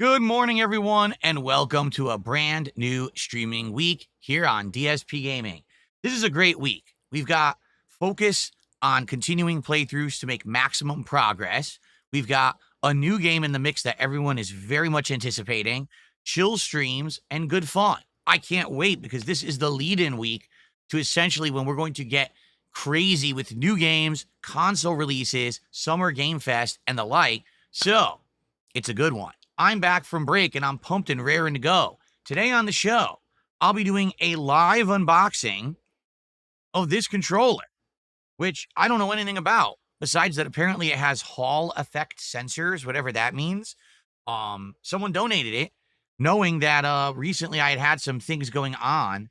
Good morning, everyone, and welcome to a brand new streaming week here on DSPGaming. This is a great week. We've got focus on continuing playthroughs to make maximum progress. We've got a new game in the mix that everyone is very much anticipating, chill streams, and good fun. I can't wait because this is the lead-in week to essentially when we're going to get crazy with new games, console releases, Summer Game Fest, and the like. So, it's a good one. I'm back from break and I'm pumped and raring to go. Today on the show, I'll be doing a live unboxing of this controller, which I don't know anything about, besides that apparently it has Hall effect sensors, whatever that means. Someone donated it, knowing that recently I had some things going on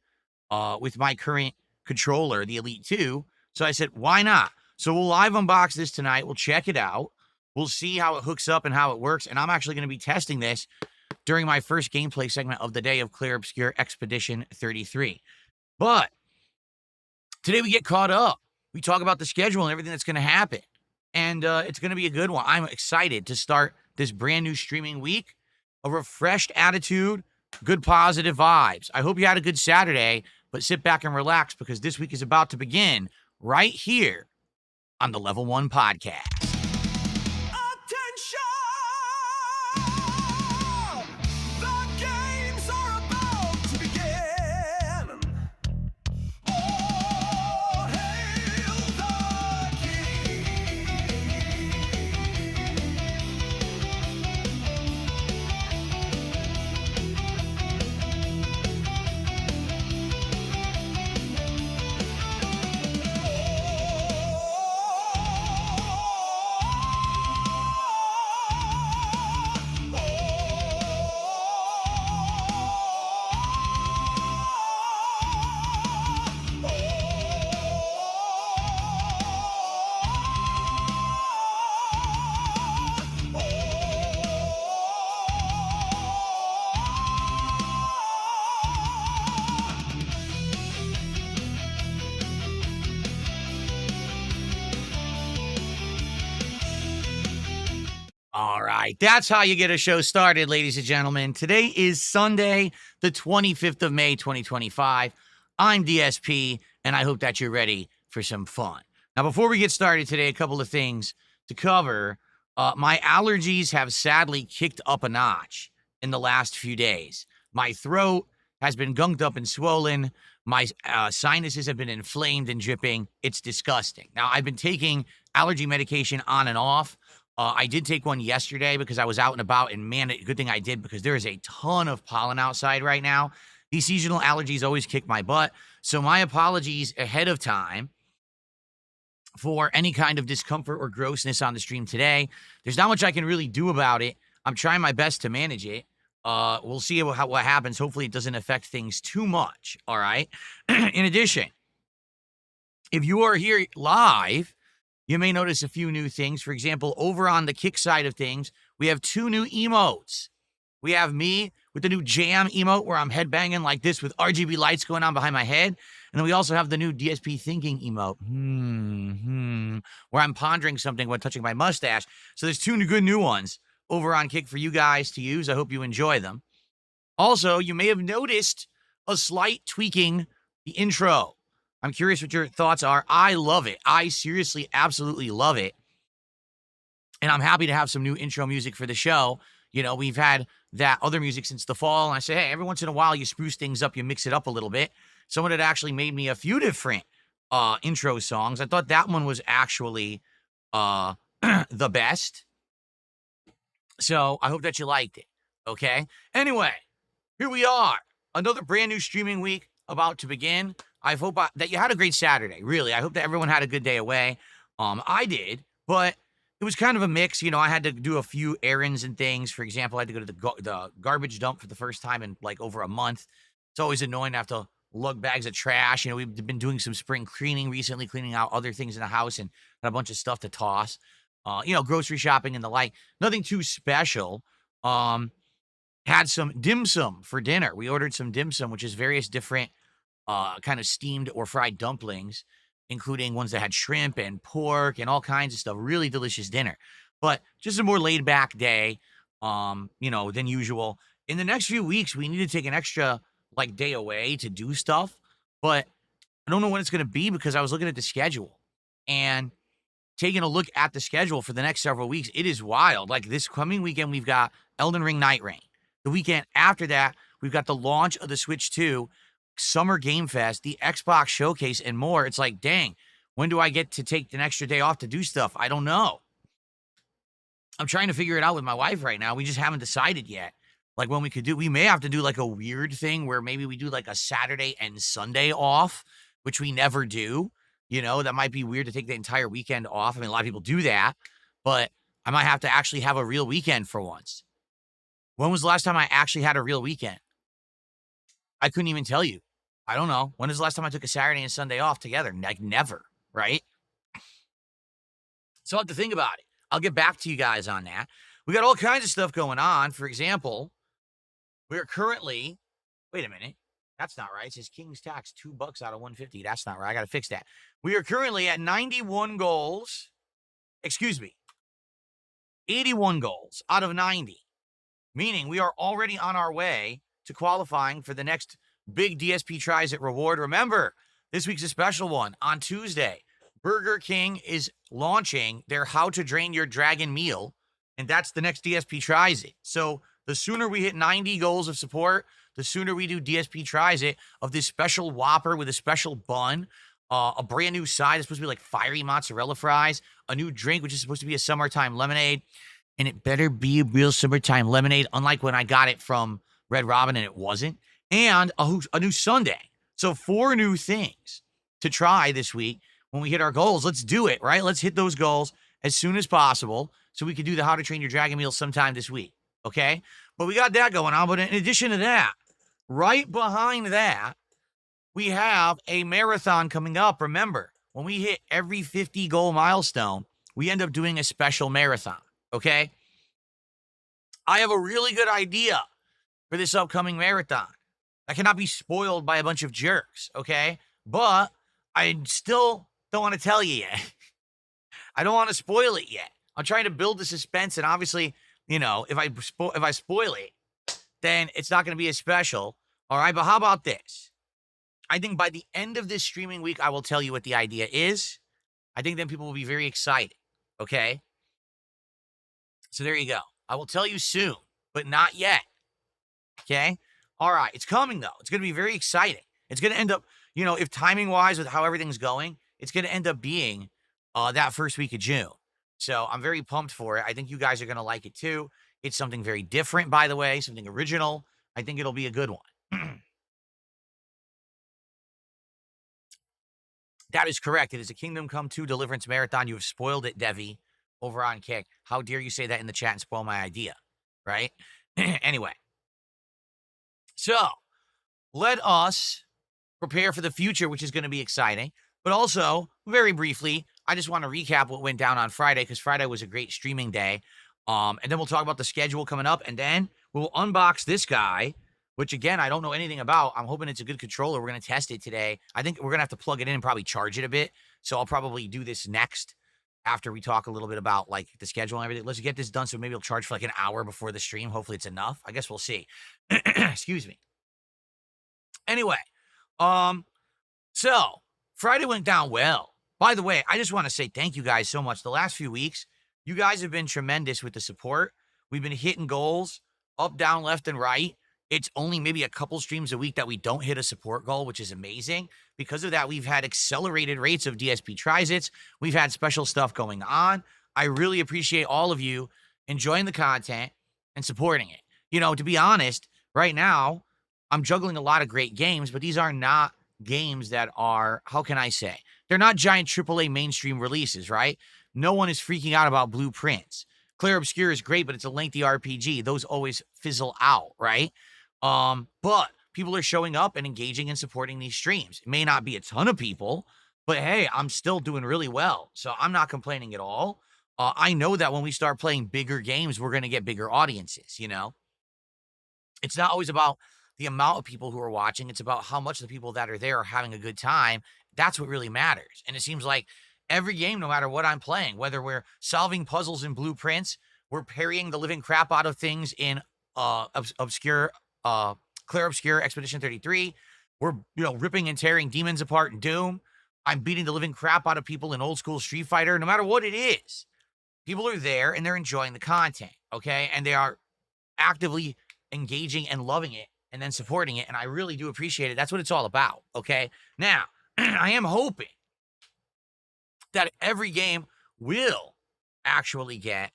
with my current controller, the Elite 2. So I said, why not? So we'll live unbox this tonight. We'll check it out. We'll see how it hooks up and how it works. And I'm actually going to be testing this during my first gameplay segment of the day of Clear Obscure Expedition 33. But today we get caught up. We talk about the schedule and everything that's going to happen. And it's going to be a good one. I'm excited to start this brand new streaming week. A refreshed attitude, good positive vibes. I hope you had a good Saturday, but sit back and relax because this week is about to begin right here on the Level 1 Podcast. All right, that's how you get a show started, ladies and gentlemen. Today is Sunday, the 25th of May, 2025. I'm DSP, and I hope that you're ready for some fun. Now, before we get started today, a couple of things to cover. My allergies have sadly kicked up a notch in the last few days. My throat has been gunked up and swollen. My sinuses have been inflamed and dripping. It's disgusting. Now, I've been taking allergy medication on and off. I did take one yesterday because I was out and about, and man, good thing I did because there is a ton of pollen outside right now. These seasonal allergies always kick my butt. So my apologies ahead of time for any kind of discomfort or grossness on the stream today. There's not much I can really do about it. I'm trying my best to manage it. We'll see what happens. Hopefully it doesn't affect things too much, all right? In addition, if you are here live, you may notice a few new things. For example, over on the Kick side of things, we have two new emotes. We have me with the new Jam emote where I'm headbanging like this with RGB lights going on behind my head. And then we also have the new DSP Thinking emote, where I'm pondering something when touching my mustache. So there's two good new ones over on Kick for you guys to use. I hope you enjoy them. Also, you may have noticed a slight tweaking the intro. I'm curious what your thoughts are. I love it. I seriously, absolutely love it. And I'm happy to have some new intro music for the show. You know, we've had that other music since the fall. And I say, hey, every once in a while, you spruce things up, you mix it up a little bit. Someone had actually made me a few different intro songs. I thought that one was actually the best. So I hope that you liked it. Okay. Anyway, here we are. Another brand new streaming week about to begin. I hope that you had a great Saturday. Really, I hope that everyone had a good day away. I did, but it was kind of a mix. You know, I had to do a few errands and things. For example, I had to go to the garbage dump for the first time in like over a month. It's always annoying to have to lug bags of trash. You know, we've been doing some spring cleaning recently, cleaning out other things in the house and had a bunch of stuff to toss. You know, grocery shopping and the like. Nothing too special. Had some dim sum for dinner. We ordered some dim sum, which is various different kind of steamed or fried dumplings, including ones that had shrimp and pork and all kinds of stuff. Really delicious dinner. But just a more laid back day. than usual. In the next few weeks, we need to take an extra like day away to do stuff, but I don't know when it's going to be because I was looking at the schedule and taking a look at the schedule for the next several weeks. It is wild. Like this coming weekend, we've got Elden Ring Night Rain. The weekend after that, we've got the launch of the Switch 2, Summer Game Fest, the Xbox Showcase, and more. It's like, dang, when do I get to take an extra day off to do stuff? I don't know. I'm trying to figure it out with my wife right now. We just haven't decided yet. Like when we could do, we may have to do like a weird thing where maybe we do like a Saturday and Sunday off, which we never do. That might be weird to take the entire weekend off. I mean, a lot of people do that, but I might have to actually have a real weekend for once. When was the last time I actually had a real weekend? I couldn't even tell you. I don't know. When is the last time I took a Saturday and Sunday off together? Like never, right? So I'll have to think about it. I'll get back to you guys on that. We got all kinds of stuff going on. For example, we are currently, wait a minute. That's not right. It says King's Tax, $2 out of 150. That's not right. I got to fix that. We are currently at 91 goals. Excuse me. 81 goals out of 90. Meaning we are already on our way to qualifying for the next big DSP Tries It reward. Remember, this week's a special one. On Tuesday, Burger King is launching their How to Drain Your Dragon meal, and that's the next DSP Tries It. So the sooner we hit 90 goals of support, the sooner we do DSP Tries It of this special Whopper with a special bun, a brand new side that's supposed to be like fiery mozzarella fries, a new drink, which is supposed to be a summertime lemonade, and it better be a real summertime lemonade, unlike when I got it from Red Robin and it wasn't, and a new sundae. So 4 new things to try this week when we hit our goals. Let's do it, right? Let's hit those goals as soon as possible so we can do the How to Train Your Dragon meal sometime this week, okay? But we got that going on. But in addition to that, right behind that, we have a marathon coming up. Remember, when we hit every 50 goal milestone, we end up doing a special marathon, okay? I have a really good idea for this upcoming marathon. I cannot be spoiled by a bunch of jerks, okay? But I still don't want to tell you yet. I don't want to spoil it yet. I'm trying to build the suspense, and obviously, if I spoil it, then it's not going to be as special. All right, but how about this? I think by the end of this streaming week, I will tell you what the idea is. I think then people will be very excited, okay? So there you go. I will tell you soon, but not yet, okay? All right, it's coming, though. It's going to be very exciting. It's going to end up, if timing-wise with how everything's going, it's going to end up being that first week of June. So I'm very pumped for it. I think you guys are going to like it, too. It's something very different, by the way, something original. I think it'll be a good one. That is correct. It is a Kingdom Come 2 Deliverance Marathon. You have spoiled it, Devi, over on Kick. How dare you say that in the chat and spoil my idea, right? Anyway. So, let us prepare for the future, which is going to be exciting. But also, very briefly, I just want to recap what went down on Friday, because Friday was a great streaming day. And then we'll talk about the schedule coming up, and then we'll unbox this guy, which, again, I don't know anything about. I'm hoping it's a good controller. We're going to test it today. I think we're going to have to plug it in and probably charge it a bit. So I'll probably do this next after we talk a little bit about, like, the schedule and everything. Let's get this done, so maybe I'll charge for, like, an hour before the stream. Hopefully it's enough. I guess we'll see. Excuse me. Anyway, so Friday went down well. By the way, I just want to say thank you guys so much. The last few weeks, you guys have been tremendous with the support. We've been hitting goals up, down, left, and right. It's only maybe a couple streams a week that we don't hit a support goal, which is amazing. Because of that, we've had accelerated rates of DSP Tries-Its. We've had special stuff going on. I really appreciate all of you enjoying the content and supporting it. To be honest, right now, I'm juggling a lot of great games, but these are not games that are, how can I say? They're not giant AAA mainstream releases, right? No one is freaking out about Blueprints. Clair Obscur is great, but it's a lengthy RPG. Those always fizzle out, right? But people are showing up and engaging and supporting these streams. It may not be a ton of people, but hey, I'm still doing really well. So I'm not complaining at all. I know that when we start playing bigger games, we're going to get bigger audiences, It's not always about the amount of people who are watching. It's about how much the people that are there are having a good time. That's what really matters. And it seems like every game, no matter what I'm playing, whether we're solving puzzles and Blueprints, We're parrying the living crap out of things in obscure, clear obscure Expedition 33. We're ripping and tearing demons apart in Doom. I'm beating the living crap out of people in old school Street Fighter. No matter what it is, people are there and they're enjoying the content, okay? And they are actively engaging and loving it and then supporting it. And I really do appreciate it. That's what it's all about, okay? Now, I am hoping that every game will actually get,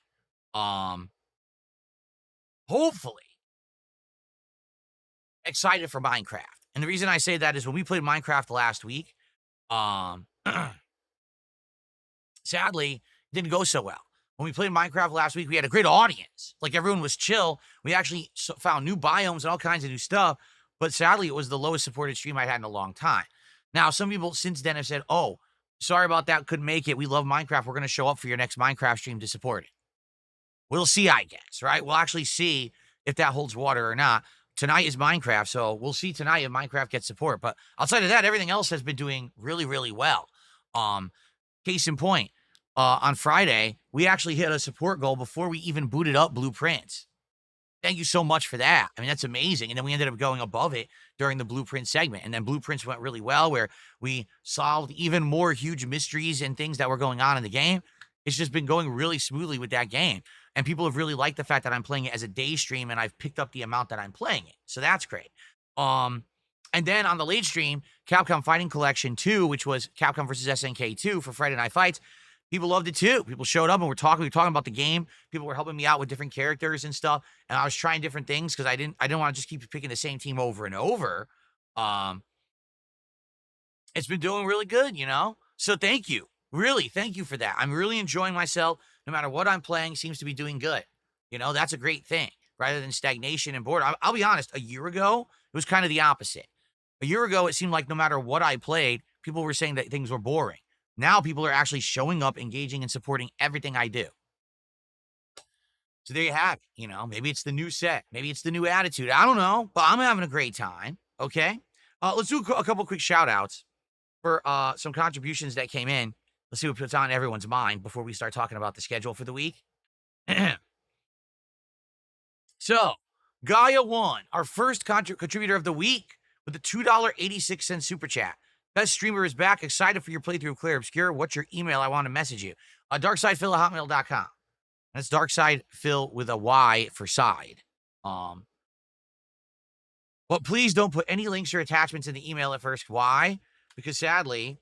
hopefully, excited for Minecraft. And the reason I say that is when we played Minecraft last week, sadly, didn't go so well. When we played Minecraft last week, we had a great audience. Like, everyone was chill. We actually found new biomes and all kinds of new stuff. But sadly, it was the lowest supported stream I'd had in a long time. Now, some people since then have said, oh, sorry about that, couldn't make it. We love Minecraft. We're going to show up for your next Minecraft stream to support it. We'll see, I guess, right? We'll actually see if that holds water or not. Tonight is Minecraft, so we'll see tonight if Minecraft gets support. But outside of that, everything else has been doing really, really well. Case in point, on Friday, we actually hit a support goal before we even booted up Blueprints. Thank you so much for that. I mean, that's amazing. And then we ended up going above it during the Blueprint segment. And then Blueprints went really well, where we solved even more huge mysteries and things that were going on in the game. It's just been going really smoothly with that game. And people have really liked the fact that I'm playing it as a day stream and I've picked up the amount that I'm playing it. So that's great. And then on the late stream, Capcom Fighting Collection 2, which was Capcom versus SNK 2 for Friday Night Fights, people loved it too. People showed up and we were talking about the game. People were helping me out with different characters and stuff. And I was trying different things because I didn't want to just keep picking the same team over and over. It's been doing really good, So thank you. Really, thank you for that. I'm really enjoying myself. No matter what I'm playing, seems to be doing good. That's a great thing, rather than stagnation and boredom. I'll be honest, a year ago, it was kind of the opposite. A year ago, it seemed like no matter what I played, people were saying that things were boring. Now people are actually showing up, engaging, and supporting everything I do. So there you have it. Maybe it's the new set. Maybe it's the new attitude. I don't know, but I'm having a great time, okay? Let's do a couple quick shout-outs for some contributions that came in. Let's see what's on everyone's mind before we start talking about the schedule for the week. So, Gaia1, our first contributor of the week with a $2.86 super chat. Best streamer is back. Excited for your playthrough of Clear Obscure. What's your email? I want to message you. DarksidePhil@hotmail.com. That's DarksidePhil with a Y for side. But please don't put any links or attachments in the email at first. Why? Because sadly,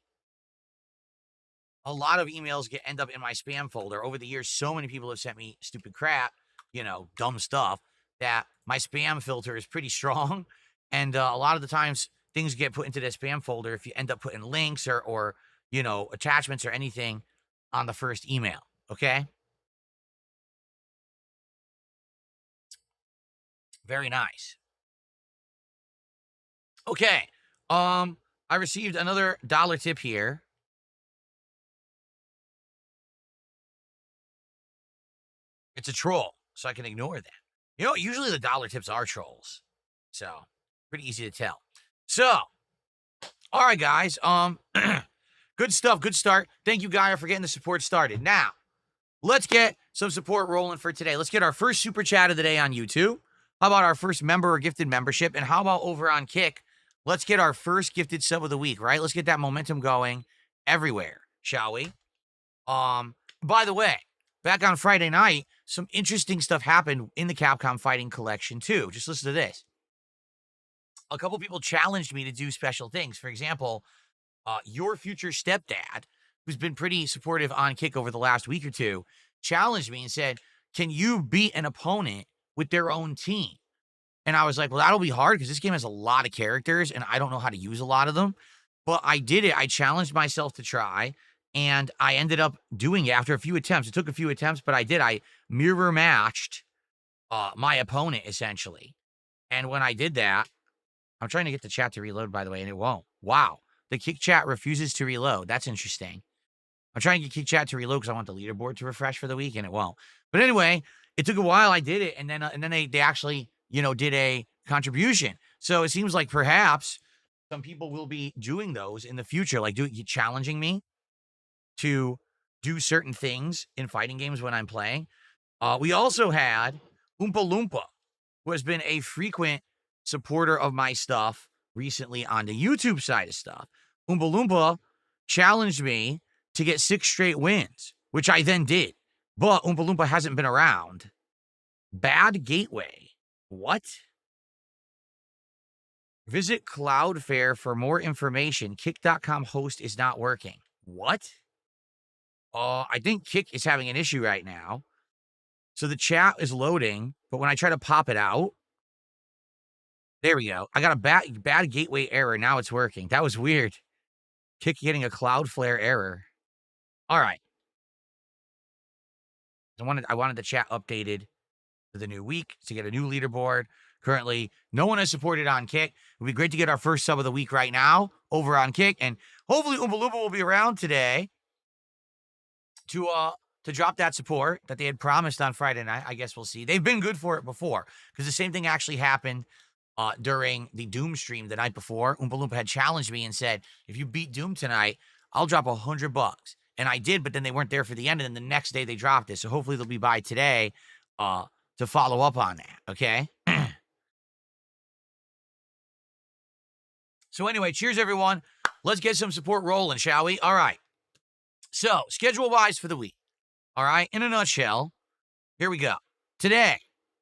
a lot of emails end up in my spam folder. Over the years, so many people have sent me stupid crap, dumb stuff, that my spam filter is pretty strong. And a lot of the times, things get put into the spam folder if you end up putting links or attachments or anything on the first email, okay? Very nice. Okay, I received another dollar tip here. It's a troll, so I can ignore that. Usually the dollar tips are trolls. So, pretty easy to tell. So, all right, guys. Good stuff. Good start. Thank you, Gaia, for getting the support started. Now, let's get some support rolling for today. Let's get our first super chat of the day on YouTube. How about our first member or gifted membership? And how about over on Kick? Let's get our first gifted sub of the week, right? Let's get that momentum going everywhere, shall we? By the way, back on Friday night, some interesting stuff happened in the Capcom Fighting Collection, too. Just listen to this. A couple people challenged me to do special things. For example, your future stepdad, who's been pretty supportive on Kick over the last week or two, challenged me and said, can you beat an opponent with their own team? And I was like, well, that'll be hard because this game has a lot of characters and I don't know how to use a lot of them. But I did it. I challenged myself to try. And I ended up doing it after a few attempts. It took a few attempts, but I did. I mirror matched my opponent, essentially. And when I did that, I'm trying to get the chat to reload, by the way, and it won't. Wow. The Kick chat refuses to reload. That's interesting. I'm trying to get Kick chat to reload because I want the leaderboard to refresh for the week, and it won't. But anyway, it took a while. I did it, and then they actually, did a contribution. So it seems like perhaps some people will be doing those in the future, like challenging me to do certain things in fighting games when I'm playing. We also had Oompa Loompa, who has been a frequent supporter of my stuff recently on the YouTube side of stuff. Oompa Loompa challenged me to get 6 straight wins, which I then did. But Oompa Loompa hasn't been around. Bad Gateway. What? Visit Cloudflare for more information. Kick.com host is not working. What? I think Kick is having an issue right now. So the chat is loading, but when I try to pop it out, there we go. I got a bad gateway error. Now it's working. That was weird. Kick getting a Cloudflare error. All right. I wanted the chat updated for the new week to get a new leaderboard. Currently, no one has supported on Kick. It would be great to get our first sub of the week right now over on Kick, and hopefully Oompa Loompa will be around today to drop that support that they had promised on Friday night. I guess we'll see. They've been good for it before, because the same thing actually happened during the Doom stream the night before. Oompa Loompa had challenged me and said, if you beat Doom tonight, I'll drop $100. And I did, but then they weren't there for the end, and then the next day they dropped it. So hopefully they'll be by today to follow up on that, okay? So anyway, cheers, everyone. Let's get some support rolling, shall we? All right. So, schedule-wise for the week. All right, in a nutshell, here we go. Today,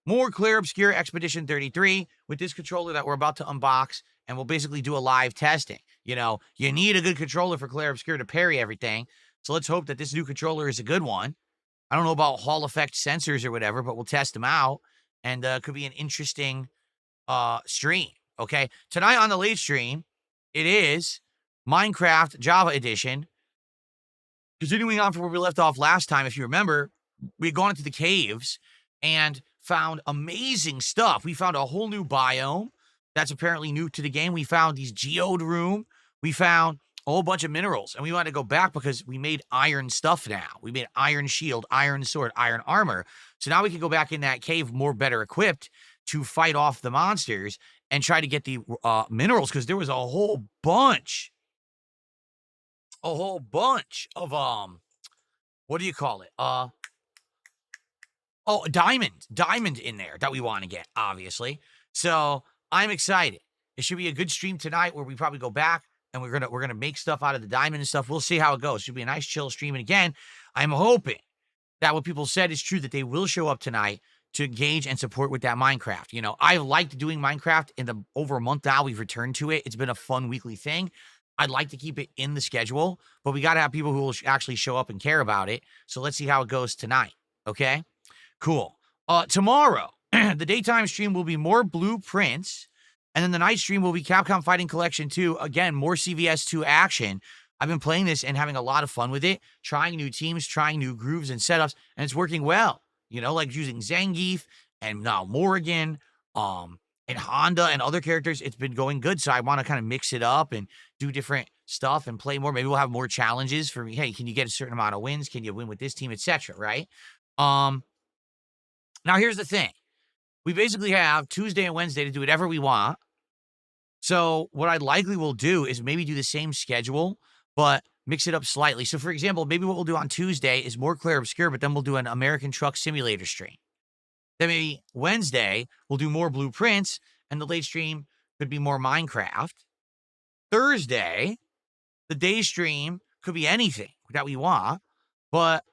more Clear Obscure Expedition 33 with this controller that we're about to unbox, and we'll basically do a live testing. You know, you need a good controller for Clear Obscure to parry everything, so let's hope that this new controller is a good one. I don't know about Hall effect sensors or whatever, but we'll test them out, and could be an interesting stream, okay? Tonight on the late stream, it is Minecraft Java Edition. Continuing on from where we left off last time, if you remember, we had gone into the caves and found amazing stuff. We found a whole new biome that's apparently new to the game. We found these geode room. We found a whole bunch of minerals, and we wanted to go back because we made iron stuff now. We made iron shield, iron sword, iron armor. So now we can go back in that cave more better equipped to fight off the monsters and try to get the minerals, because there was a whole bunch of what do you call it? Diamond in there that we want to get, obviously. So I'm excited. It should be a good stream tonight where we probably go back and we're gonna make stuff out of the diamond and stuff. We'll see how it goes. It should be a nice chill stream. And again, I'm hoping that what people said is true, that they will show up tonight to engage and support with that Minecraft. You know, I've liked doing Minecraft in the over a month now. We've returned to it. It's been a fun weekly thing. I'd like to keep it in the schedule, but we got to have people who will actually show up and care about it. So let's see how it goes tonight. Okay, cool. Tomorrow, the daytime stream will be more blueprints, and then the night stream will be Capcom Fighting Collection 2. Again, more CVS 2 action. I've been playing this and having a lot of fun with it, trying new teams, trying new grooves and setups, and it's working well. You know, like using Zangief and now Morrigan, and Honda and other characters. It's been going good, so I want to kind of mix it up and do different stuff and play more. Maybe we'll have more challenges for me. Hey, can you get a certain amount of wins? Can you win with this team, etc., right? Now here's the thing. We basically have Tuesday and Wednesday to do whatever we want. So what I likely will do is maybe do the same schedule, but mix it up slightly. So for example, maybe what we'll do on Tuesday is more Clear Obscure, but then we'll do an American Truck Simulator stream. Then maybe Wednesday, we'll do more blueprints, and the late stream could be more Minecraft. Thursday, the day stream could be anything that we want, but,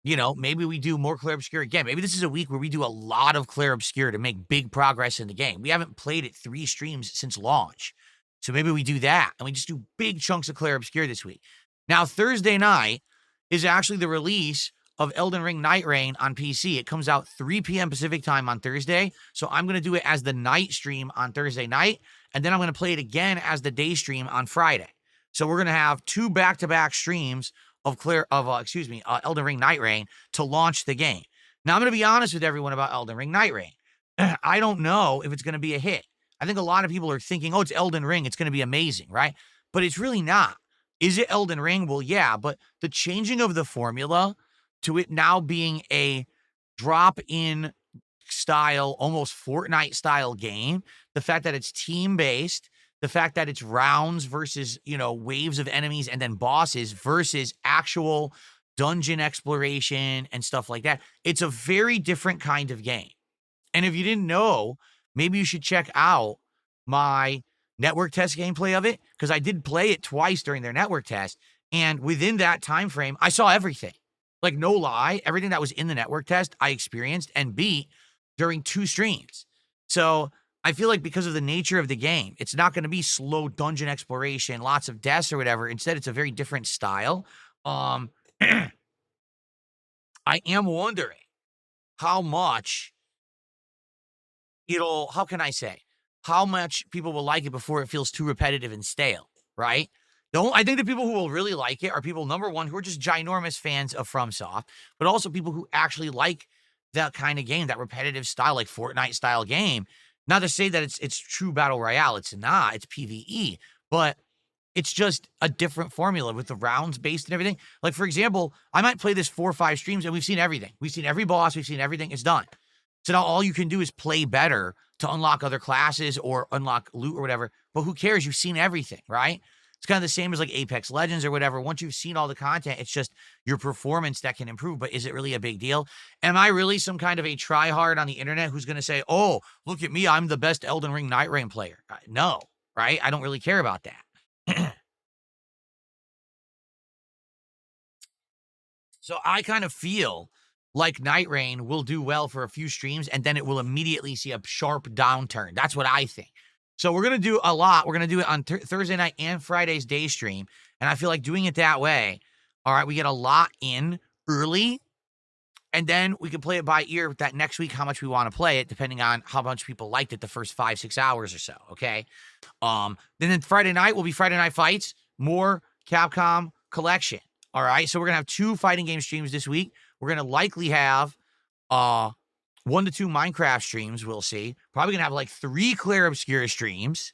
you know, maybe we do more Clear Obscure again. Maybe this is a week where we do a lot of Clear Obscure to make big progress in the game. We haven't played it 3 streams since launch, so maybe we do that, and we just do big chunks of Clear Obscure this week. Now, Thursday night is actually the release of Elden Ring Night Reign on PC. It comes out 3 p.m. Pacific time on Thursday, so I'm going to do it as the night stream on Thursday night, and then I'm going to play it again as the day stream on Friday. So we're going to have 2 back-to-back streams of Elden Ring Night Reign to launch the game. Now, I'm going to be honest with everyone about Elden Ring Night Reign. I don't know if it's going to be a hit. I think a lot of people are thinking, oh, it's Elden Ring, it's going to be amazing, right? But it's really not. Is it Elden Ring? Well, yeah, but the changing of the formula to it now being a drop-in style, almost Fortnite-style game, the fact that it's team-based, the fact that it's rounds versus, you know, waves of enemies and then bosses versus actual dungeon exploration and stuff like that. It's a very different kind of game. And if you didn't know, maybe you should check out my network test gameplay of it, because I did play it twice during their network test. And within that time frame, I saw everything. Like, no lie, everything that was in the network test, I experienced and beat during 2 streams. So I feel like because of the nature of the game, it's not going to be slow dungeon exploration, lots of deaths or whatever. Instead, it's a very different style. I am wondering how much how can I say, how much people will like it before it feels too repetitive and stale, right? I think the people who will really like it are people, number one, who are just ginormous fans of FromSoft, but also people who actually like that kind of game, that repetitive style, like Fortnite style game. Not to say that it's true battle royale. It's not. It's PvE, but it's just a different formula with the rounds based and everything. Like, for example, I might play this 4 or 5 streams and we've seen everything. We've seen every boss. We've seen everything. It's done. So now all you can do is play better to unlock other classes or unlock loot or whatever. But who cares? You've seen everything, right? It's kind of the same as like Apex Legends or whatever. Once you've seen all the content, it's just your performance that can improve. But is it really a big deal? Am I really some kind of a tryhard on the internet who's going to say, oh, look at me, I'm the best Elden Ring Night Rain player? No, right? I don't really care about that. So I kind of feel like Night Rain will do well for a few streams and then it will immediately see a sharp downturn. That's what I think. So we're going to do a lot. We're going to do it on Thursday night and Friday's day stream. And I feel like doing it that way, all right, we get a lot in early. And then we can play it by ear that next week, how much we want to play it, depending on how much people liked it the first 5-6 hours or so, okay? Then Friday night will be Friday Night Fights, more Capcom Collection, all right? So we're going to have 2 fighting game streams this week. We're going to likely have 1 to 2 Minecraft streams, we'll see. Probably going to have like 3 Clear Obscura streams,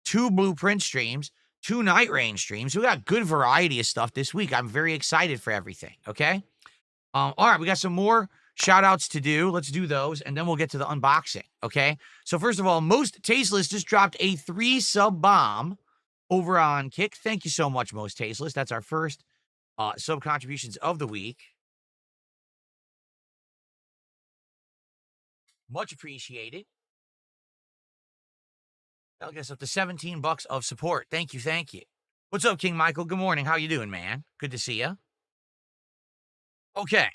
2 Blueprint streams, 2 Night Rain streams. We got good variety of stuff this week. I'm very excited for everything, okay? All right, we got some more shout-outs to do. Let's do those, and then we'll get to the unboxing, okay? So first of all, Most Tasteless just dropped a 3-sub bomb over on Kick. Thank you so much, Most Tasteless. That's our first sub contributions of the week. Much appreciated. That'll get us up to $17 of support. Thank you, thank you. What's up, King Michael? Good morning. How you doing, man? Good to see you. Okay.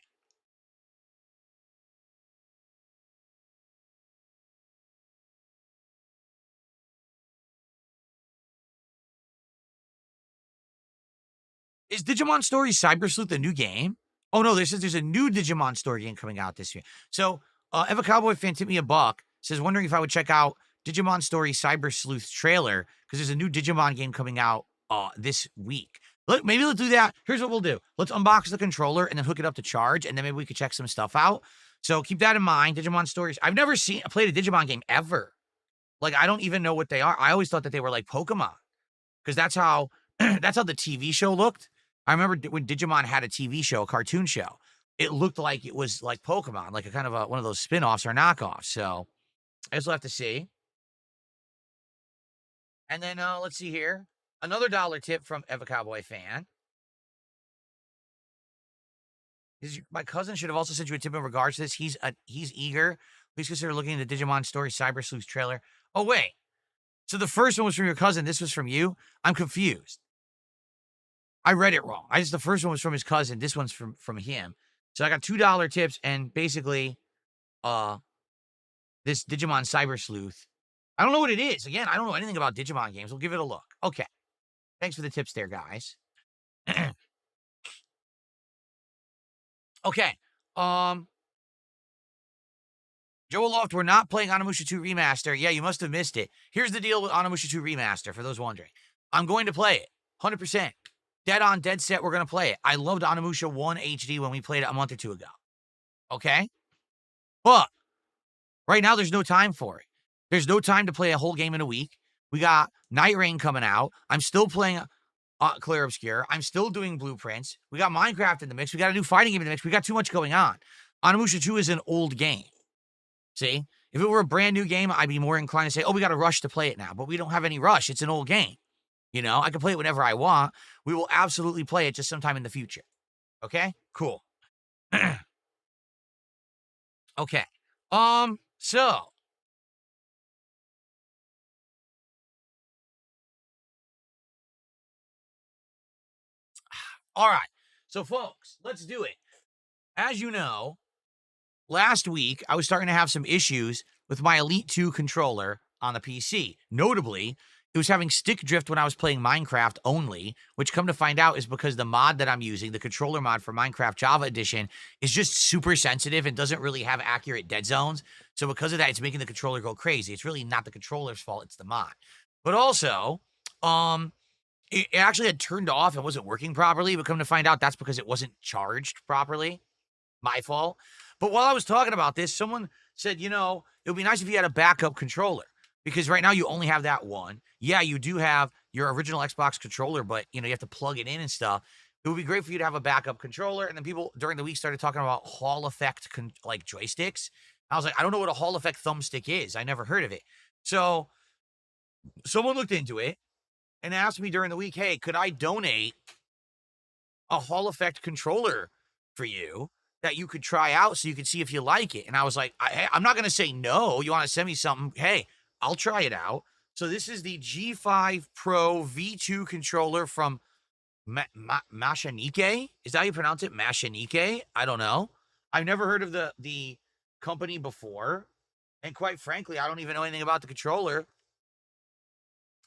Is Digimon Story Cyber Sleuth a new game? Oh, no, there's a new Digimon Story game coming out this year. So, Eva Cowboy Fan tipped me a buck. Says, wondering if I would check out Digimon Story Cyber Sleuth trailer, because there's a new Digimon game coming out this week. Look, maybe let's do that. Here's what we'll do. Let's unbox the controller and then hook it up to charge, and then maybe we could check some stuff out. So keep that in mind. Digimon Stories. I've never played a Digimon game ever. Like, I don't even know what they are. I always thought that they were like Pokemon, because that's how the TV show looked. I remember when Digimon had a TV show, a cartoon show, it looked like it was like Pokemon, like a kind of one of those spin-offs or knockoffs. So I guess we'll have to see. And then let's see here. Another dollar tip from Eva Cowboy Fan. My cousin should have also sent you a tip in regards to this. He's eager. Please consider looking at the Digimon Story Cyber Sleuth trailer. Oh, wait. So the first one was from your cousin. This was from you? I'm confused. I read it wrong. The first one was from his cousin. This one's from him. So I got $2 tips and basically this Digimon Cyber Sleuth. I don't know what it is. Again, I don't know anything about Digimon games. We'll give it a look. Okay. Thanks for the tips there, guys. Okay. Joel Loft, we're not playing Onimusha 2 Remaster. Yeah, you must have missed it. Here's the deal with Onimusha 2 Remaster, for those wondering. I'm going to play it. 100%. Dead on, dead set, we're going to play it. I loved Onimusha 1 HD when we played it a month or 2 ago. Okay? But right now, there's no time for it. There's no time to play a whole game in a week. We got Night Rain coming out. I'm still playing Clear Obscura. I'm still doing Blueprints. We got Minecraft in the mix. We got a new fighting game in the mix. We got too much going on. Onimusha 2 is an old game. See? If it were a brand new game, I'd be more inclined to say, oh, we got a rush to play it now. But we don't have any rush. It's an old game. You know, I can play it whenever I want. We will absolutely play it just sometime in the future. Okay, cool. Okay. So all right. So folks, let's do it. As you know, last week I was starting to have some issues with my Elite 2 controller on the PC. Notably, it was having stick drift when I was playing Minecraft only, which come to find out is because the mod that I'm using, the controller mod for Minecraft Java Edition, is just super sensitive and doesn't really have accurate dead zones. So because of that, it's making the controller go crazy. It's really not the controller's fault, it's the mod. But also, um, it actually had turned off and wasn't working properly, but come to find out that's because it wasn't charged properly. My fault. But while I was talking about this, someone said, it would be nice if you had a backup controller because right now you only have that one. Yeah, you do have your original Xbox controller, but you have to plug it in and stuff. It would be great for you to have a backup controller. And then people during the week started talking about Hall effect like joysticks. I was like, I don't know what a Hall effect thumbstick is. I never heard of it. So someone looked into it and asked me during the week, hey, could I donate a Hall effect controller for you that you could try out so you could see if you like it? And I was like, I'm not going to say no. You want to send me something? Hey, I'll try it out. So this is the G5 Pro V2 controller from Mashanike. Is that how you pronounce it? Mashanike? I don't know. I've never heard of the company before. And quite frankly, I don't even know anything about the controller.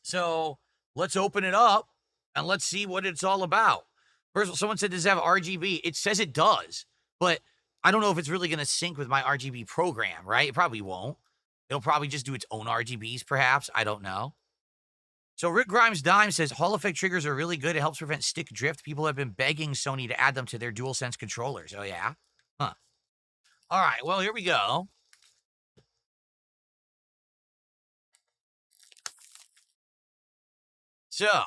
So let's open it up and let's see what it's all about. First of all, someone said, does it have RGB? It says it does, but I don't know if it's really going to sync with my RGB program, right? It probably won't. It'll probably just do its own RGBs, perhaps. I don't know. So Rick Grimes Dime says, Hall effect triggers are really good. It helps prevent stick drift. People have been begging Sony to add them to their DualSense controllers. Oh, yeah? Huh. All right, well, here we go. So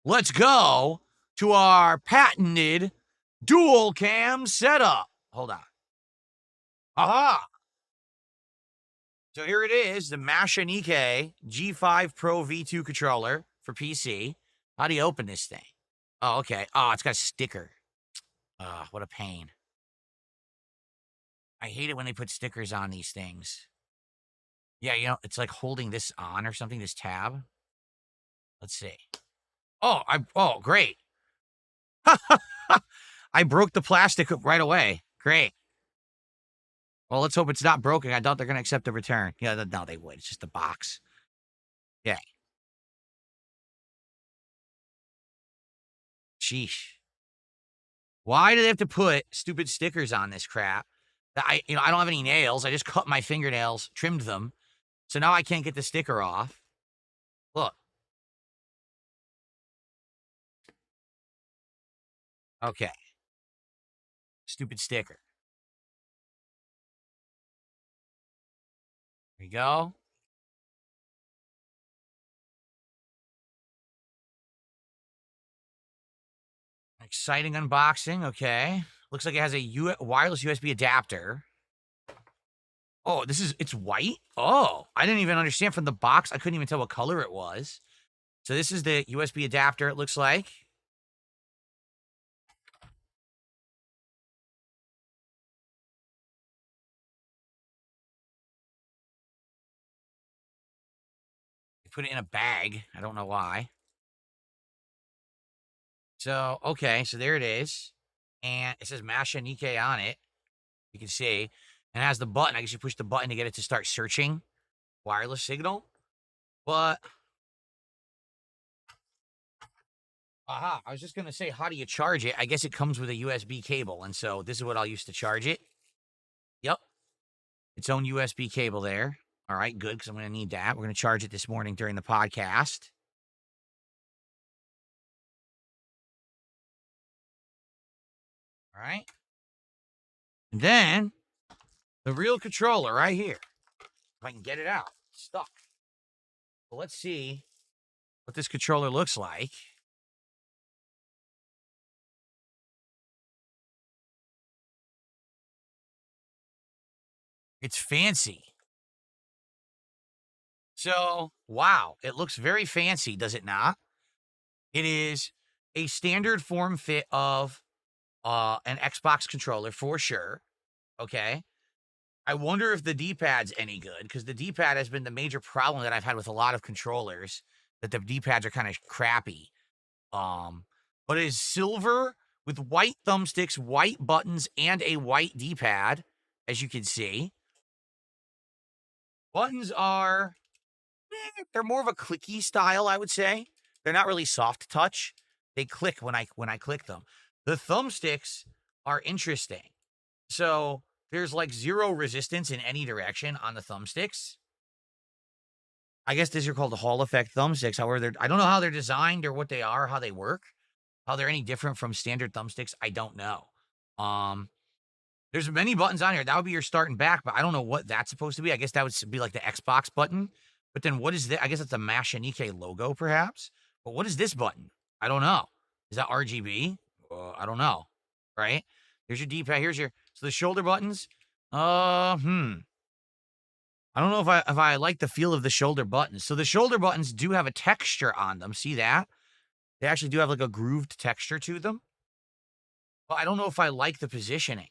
let's go to our patented dual cam setup. Hold on. Aha. So here it is, the Mashanike G5 Pro V2 controller for PC. How do you open this thing? Oh, okay. Oh, it's got a sticker. Oh, what a pain. I hate it when they put stickers on these things. Yeah, it's like holding this on or something, this tab. Let's see. Oh, great. I broke the plastic right away. Great. Well, let's hope it's not broken. I doubt they're going to accept the return. Yeah, no, they would. It's just a box. Yeah. Sheesh. Why do they have to put stupid stickers on this crap? I don't have any nails. I just cut my fingernails, trimmed them. So now I can't get the sticker off. Look. Okay. Stupid sticker. There you go. Exciting unboxing. Okay. Looks like it has a wireless USB adapter. Oh, it's white? Oh, I didn't even understand from the box. I couldn't even tell what color it was. So this is the USB adapter, it looks like. They put it in a bag. I don't know why. So, okay, so there it is. And it says Masha Nike on it. You can see. And it has the button. I guess you push the button to get it to start searching wireless signal. But, aha, I was just going to say, how do you charge it? I guess it comes with a USB cable. And so this is what I'll use to charge it. Yep. Its own USB cable there. All right, good, because I'm going to need that. We're going to charge it this morning during the podcast. All right. And then the real controller right here. If I can get it out. It's stuck. Well, let's see what this controller looks like. It's fancy. So, wow, it looks very fancy, does it not? It is a standard form fit of an Xbox controller for sure. Okay. I wonder if the D-pad's any good because the D-pad has been the major problem that I've had with a lot of controllers, that the D-pads are kind of crappy. Um, but it is silver with white thumbsticks, white buttons, and a white D-pad, as you can see. Buttons are, they're more of a clicky style, I would say. They're not really soft touch. They click when I click them. The thumbsticks are interesting. So there's like zero resistance in any direction on the thumbsticks. I guess these are called the Hall effect thumbsticks. However, I don't know how they're designed or what they are, how they work, how they're any different from standard thumbsticks. I don't know. There's many buttons on here. That would be your start and back, but I don't know what that's supposed to be. I guess that would be like the Xbox button. But then what is that? I guess it's a Mashinike logo, perhaps. But what is this button? I don't know. Is that RGB? I don't know. Right? There's your D-pad. Here's your, so the shoulder buttons. I don't know if I like the feel of the shoulder buttons. So the shoulder buttons do have a texture on them. See that? They actually do have like a grooved texture to them. But I don't know if I like the positioning.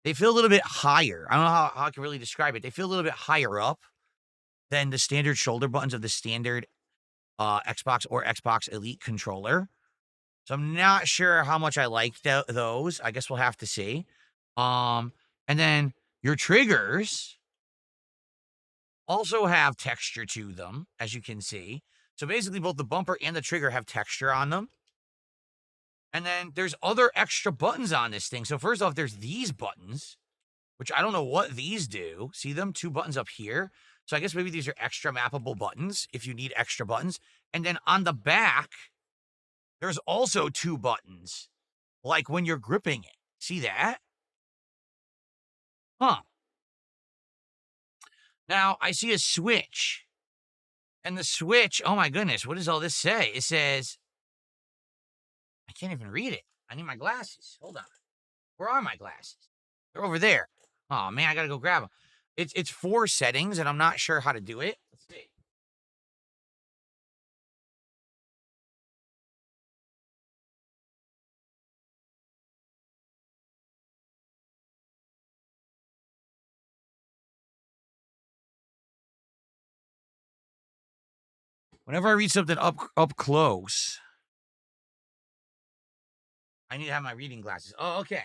They feel a little bit higher. I don't know how I can really describe it. They feel a little bit higher up than the standard shoulder buttons of the standard Xbox or Xbox Elite controller. So I'm not sure how much I like those. I guess we'll have to see. And then your triggers also have texture to them, as you can see. So basically both the bumper and the trigger have texture on them. And then there's other extra buttons on this thing. So first off, there's these buttons, which I don't know what these do. See them? 2 buttons up here. So I guess maybe these are extra mappable buttons if you need extra buttons. And then on the back, there's also 2 buttons, like when you're gripping it. See that? Huh. Now, I see a switch. And the switch, oh my goodness, what does all this say? It says, I can't even read it. I need my glasses. Hold on. Where are my glasses? They're over there. Oh man, I gotta go grab them. It's 4 settings, and I'm not sure how to do it. Let's see. Whenever I read something up close, I need to have my reading glasses. Oh, okay.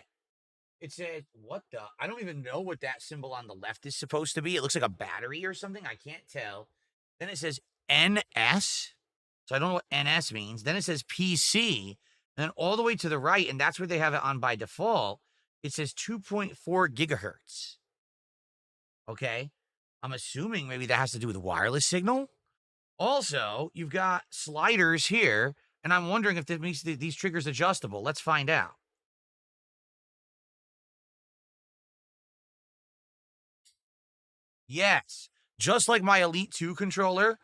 It said, what the? I don't even know what that symbol on the left is supposed to be. It looks like a battery or something. I can't tell. Then it says NS. So I don't know what NS means. Then it says PC. And then all the way to the right, and that's where they have it on by default, it says 2.4 gigahertz. Okay. I'm assuming maybe that has to do with wireless signal. Also, you've got sliders here, and I'm wondering if that makes these triggers adjustable. Let's find out. Yes. Just like my Elite 2 controller,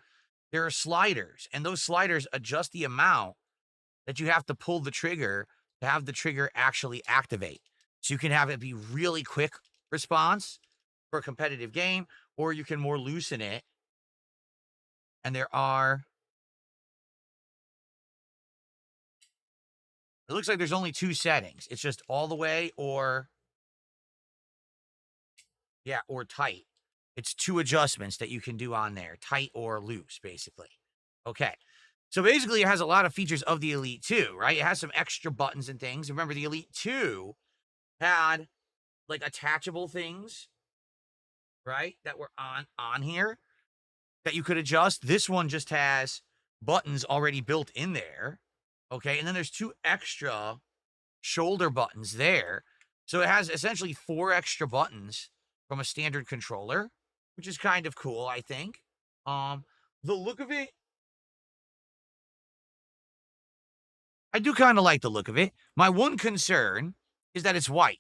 there are sliders, and those sliders adjust the amount that you have to pull the trigger to have the trigger actually activate. So you can have it be really quick response for a competitive game, or you can more loosen it. And there are, it looks like there's only 2 settings. It's just all the way or, yeah, or tight. It's 2 adjustments that you can do on there, tight or loose, basically. Okay. So basically, it has a lot of features of the Elite 2, right? It has some extra buttons and things. Remember, the Elite 2 had like attachable things, right? That were on here that you could adjust. This one just has buttons already built in there. Okay. And then there's 2 extra shoulder buttons there. So it has essentially 4 extra buttons from a standard controller, which is kind of cool, I think. The look of it, I do kind of like the look of it. My one concern is that it's white.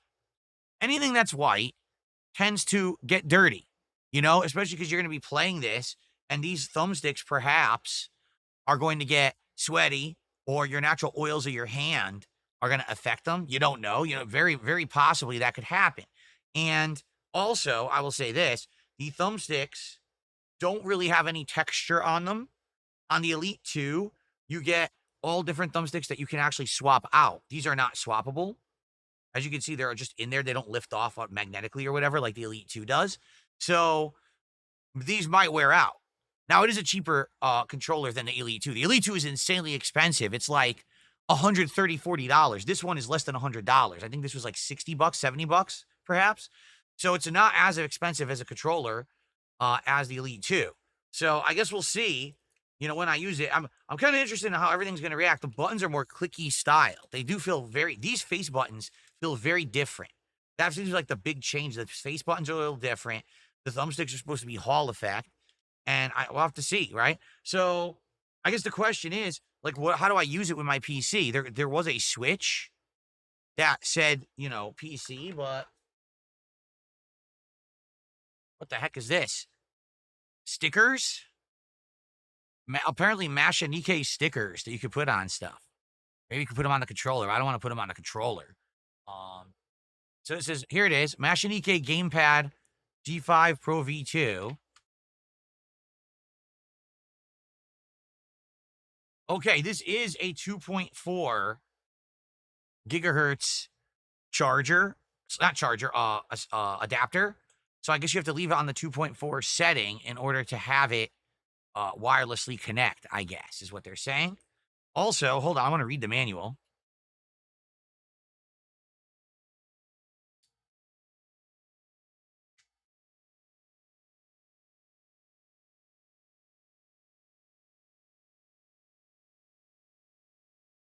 Anything that's white tends to get dirty, especially because you're going to be playing this, and these thumbsticks perhaps are going to get sweaty, or your natural oils of your hand are going to affect them. You don't know. Very, very possibly that could happen. And also, I will say this, the thumbsticks don't really have any texture on them. On the Elite 2, you get all different thumbsticks that you can actually swap out. These are not swappable. As you can see, they're just in there. They don't lift off magnetically or whatever like the Elite 2 does. So these might wear out. Now, it is a cheaper controller than the Elite 2. The Elite 2 is insanely expensive. It's like $130, $40. This one is less than $100. I think this was like $60, $70 perhaps. So it's not as expensive as a controller as the Elite 2. So I guess we'll see, when I use it. I'm kind of interested in how everything's going to react. The buttons are more clicky style. They do feel these face buttons feel very different. That seems like the big change. The face buttons are a little different. The thumbsticks are supposed to be Hall effect. And we'll have to see, right? So I guess the question is, like, how do I use it with my PC? There was a switch that said, PC, but what the heck is this? Stickers? Apparently Machinike stickers that you could put on stuff. Maybe you could put them on the controller. I don't want to put them on the controller. So it says, here it is, Machinike Gamepad G5 Pro V2. Okay, this is a 2.4 gigahertz charger. It's not charger, adapter. So I guess you have to leave it on the 2.4 setting in order to have it wirelessly connect, I guess, is what they're saying. Also, hold on, I want to read the manual.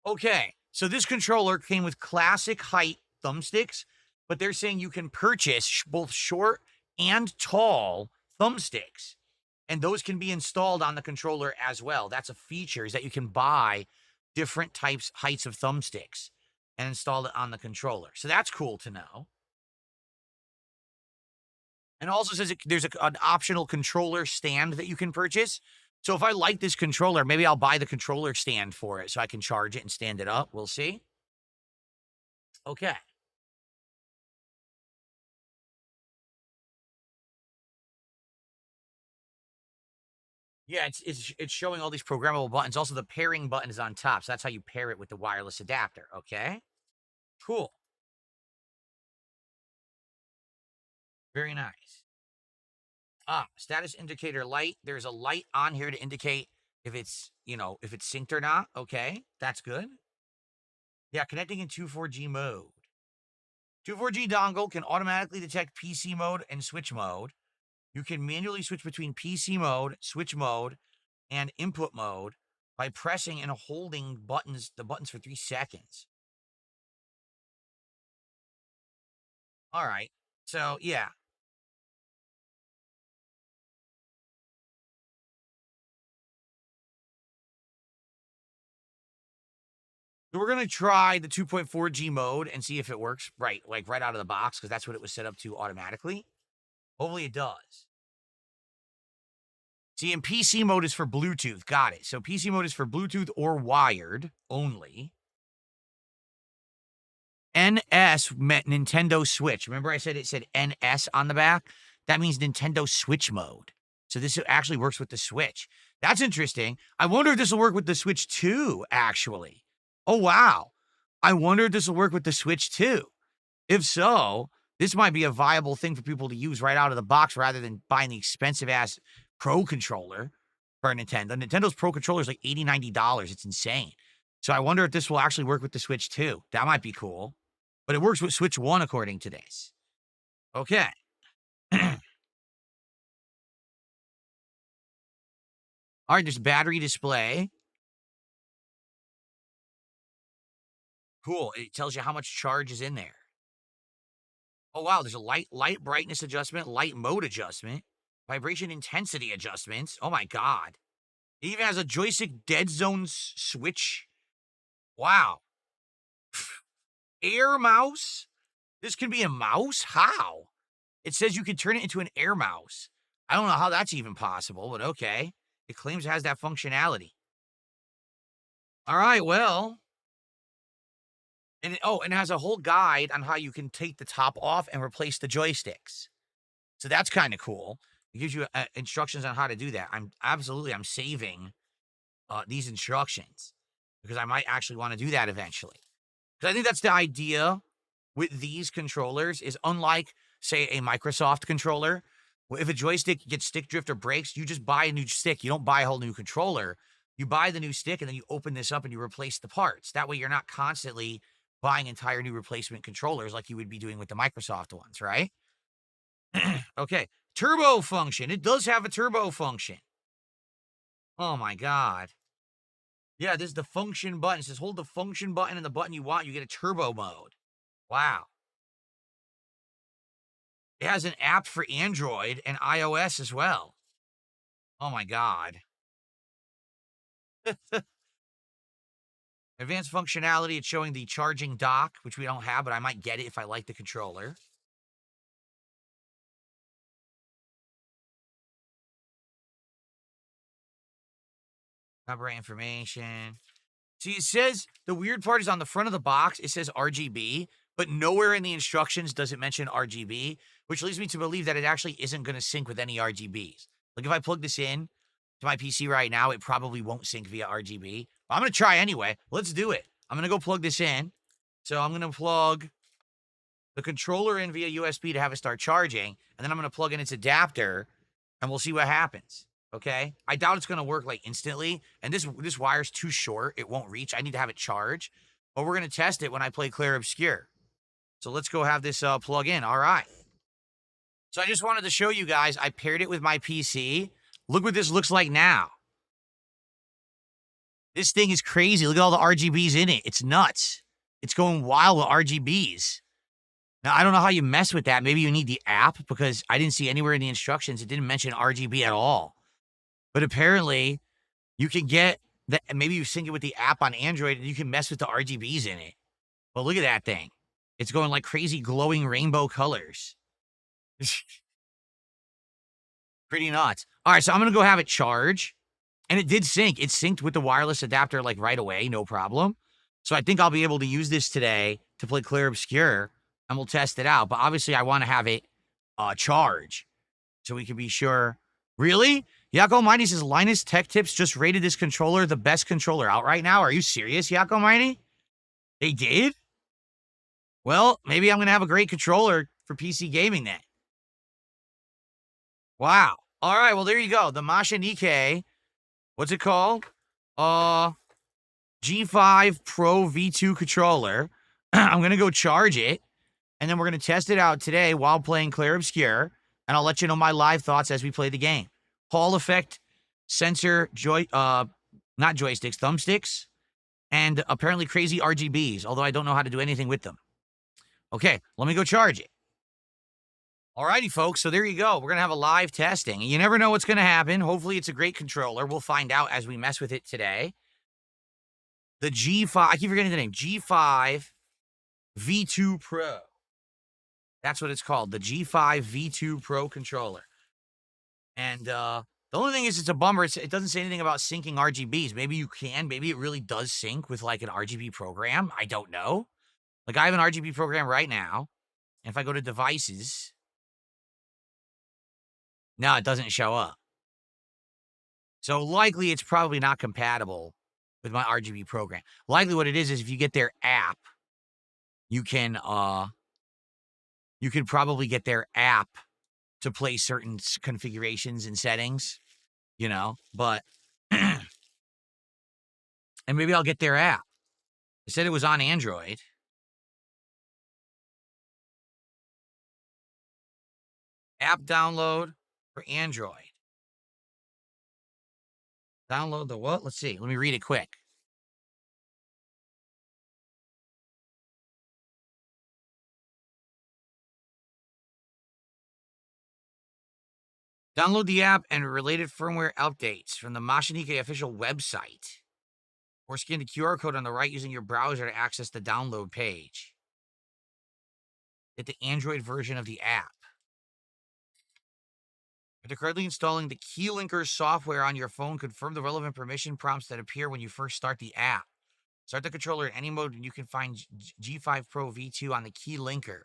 Okay, so this controller came with classic height thumbsticks, but they're saying you can purchase both short and tall thumbsticks, and those can be installed on the controller as well. That's a feature, is that you can buy different heights of thumbsticks and install it on the controller. So that's cool to know. And it also says there's an optional controller stand that you can purchase. So if I like this controller, maybe I'll buy the controller stand for it so I can charge it and stand it up. We'll see. Okay. Yeah, it's showing all these programmable buttons. Also, the pairing button is on top, so that's how you pair it with the wireless adapter. Okay. Cool. Very nice. Status indicator light. There's a light on here to indicate if it's, if it's synced or not. Okay, that's good. Yeah, connecting in 2.4G mode. 2.4G dongle can automatically detect PC mode and switch mode. You can manually switch between PC mode, switch mode, and input mode by pressing and holding the buttons for 3 seconds. All right. So, yeah. So we're going to try the 2.4G mode and see if it works right out of the box, because that's what it was set up to automatically. Hopefully it does. See, and PC mode is for Bluetooth. Got it. So PC mode is for Bluetooth or wired only. NS meant Nintendo Switch. Remember I said it said NS on the back? That means Nintendo Switch mode. So this actually works with the Switch. That's interesting. I wonder if this will work with the Switch 2, actually. Oh, wow. I wonder if this will work with the Switch 2. If so, this might be a viable thing for people to use right out of the box rather than buying the expensive-ass Pro controller for Nintendo. Nintendo's Pro controller is like $80, $90. It's insane. So I wonder if this will actually work with the Switch 2. That might be cool. But it works with Switch 1 according to this. Okay. All right, there's battery display. Cool. It tells you how much charge is in there. Oh, wow. There's a light brightness adjustment, light mode adjustment, vibration intensity adjustments. Oh, my God. It even has a joystick dead zone switch. Wow. Air mouse? This can be a mouse? How? It says you can turn it into an air mouse. I don't know how that's even possible, but okay. It claims it has that functionality. All right, well. And it has a whole guide on how you can take the top off and replace the joysticks. So that's kind of cool. It gives you instructions on how to do that. I'm saving these instructions. because I might actually want to do that eventually. Because I think that's the idea with these controllers is unlike, say, a Microsoft controller. If a joystick gets stick drift or breaks, you just buy a new stick. You don't buy a whole new controller. You buy the new stick and then you open this up and you replace the parts. That way you're not constantly buying entire new replacement controllers like you would be doing with the Microsoft ones, right? Okay. Turbo function. It does have a turbo function. Oh my God. Yeah, this is the function button. It says hold the function button and the button you want, you get a turbo mode. Wow. It has an app for Android and iOS as well. Oh my God. Advanced functionality, it's showing the charging dock, which we don't have, but I might get it if I like the controller. Copyright information. See, it says, the weird part is on the front of the box, it says RGB, but nowhere in the instructions does it mention RGB, which leads me to believe that it actually isn't going to sync with any RGBs. Like if I plug this in to my PC right now, it probably won't sync via RGB. But I'm going to try anyway. Let's do it. I'm going to go plug this in. So I'm going to plug the controller in via USB to have it start charging, and then I'm going to plug in its adapter, and we'll see what happens. Okay? I doubt it's going to work like instantly, and this wire's too short. It won't reach. I need to have it charge, but we're going to test it when I play Clair Obscur. So let's go have this plug in. All right. So I just wanted to show you guys, I paired it with my PC. Look what this looks like now. This thing is crazy. Look at all the RGBs in it. It's nuts. It's going wild with RGBs. Now, I don't know how you mess with that. Maybe you need the app, because I didn't see anywhere in the instructions it didn't mention RGB at all. But apparently, you can get that. Maybe you sync it with the app on Android and you can mess with the RGBs in it. Well, look at that thing. It's going like crazy glowing rainbow colors. Pretty nuts. All right, so I'm going to go have it charge. And it did sync. It synced with the wireless adapter like right away, no problem. So I think I'll be able to use this today to play Clair Obscur, and we'll test it out. But obviously, I want to have it charge so we can be sure. Really? Yakko Mighty says Linus Tech Tips just rated this controller the best controller out right now. Are you serious, Yakko Mighty? They did? Well, maybe I'm going to have a great controller for PC gaming then. Wow. All right, well, there you go. The Masha Nikkei. What's it called? G5 Pro V2 controller. I'm going to go charge it, and then we're going to test it out today while playing Clair Obscur, and I'll let you know my live thoughts as we play the game. Hall effect, sensor, not joysticks, thumbsticks, and apparently crazy RGBs, although I don't know how to do anything with them. Okay, let me go charge it. Alrighty, folks, so there you go. We're going to have a live testing. You never know what's going to happen. Hopefully it's a great controller. We'll find out as we mess with it today. The G5, I keep forgetting the name, G5 V2 Pro. That's what it's called, the G5 V2 Pro controller. And the only thing is, it's a bummer. It doesn't say anything about syncing RGBs. Maybe you can. Maybe it really does sync with like an RGB program. I don't know. Like I have an RGB program right now. And if I go to devices, no, it doesn't show up. So likely it's probably not compatible with my RGB program. Likely what it is if you get their app, you can probably get their app to play certain configurations and settings, you know, but and maybe I'll get their app. It said it was on Android. App download for Android. Download the what? Let's see. Let me read it quick. Download the app and related firmware updates from the Mashinike official website. Or scan the QR code on the right using your browser to access the download page. Get the Android version of the app. After correctly installing the Keylinker software on your phone, confirm the relevant permission prompts that appear when you first start the app. Start the controller in any mode, and you can find G5 Pro V2 on the Keylinker.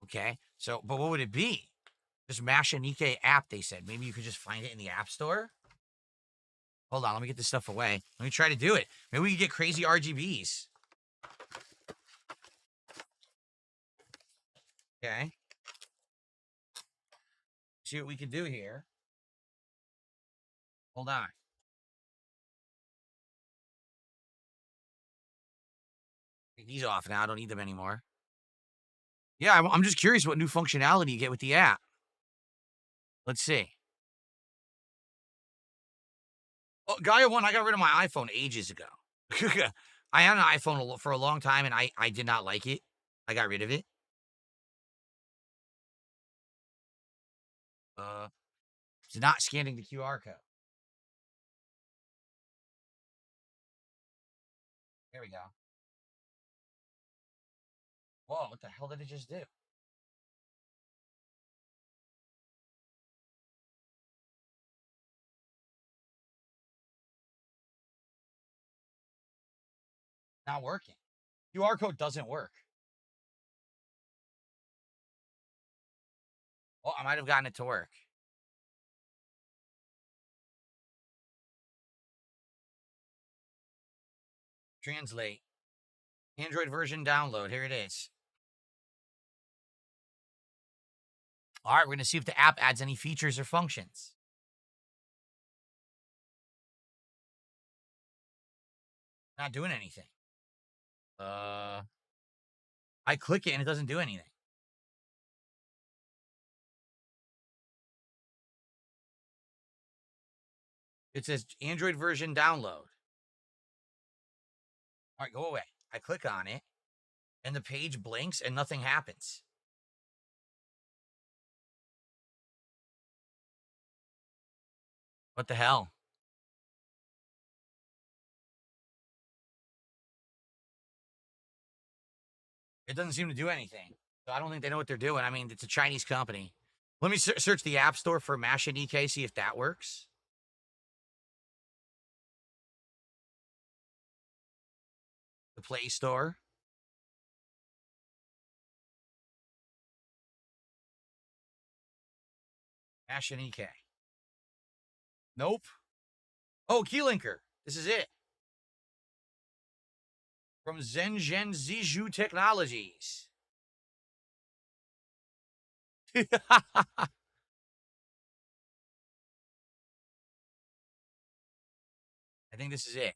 Okay, so, but what would it be? Just Mashinike app, they said. Maybe you could just find it in the App Store? Hold on, let me get this stuff away. Let me try to do it. Maybe we can get crazy RGBs. Okay. See what we can do here. Hold on. Take these off now. I don't need them anymore. Yeah, I'm just curious what new functionality you get with the app. Let's see. Oh, Gaia 1, I got rid of my iPhone ages ago. I had an iPhone for a long time, and I did not like it. I got rid of it. It's not scanning the QR code. There we go. Whoa, what the hell did it just do? Not working. QR code doesn't work. Oh, I might have gotten it to work. Translate. Android version download. Here it is. All right, we're going to see if the app adds any features or functions. Not doing anything. I click it and it doesn't do anything. It says Android version download. All right, go away. I click on it and the page blinks and nothing happens. What the hell? It doesn't seem to do anything. So I don't think they know what they're doing. I mean, it's a Chinese company. Let me search the App Store for Mashinike, see if that works. The Play Store. Mashinike. Nope. Oh, Keylinker. This is it. From Zenzhen Zizhu Technologies. I think this is it.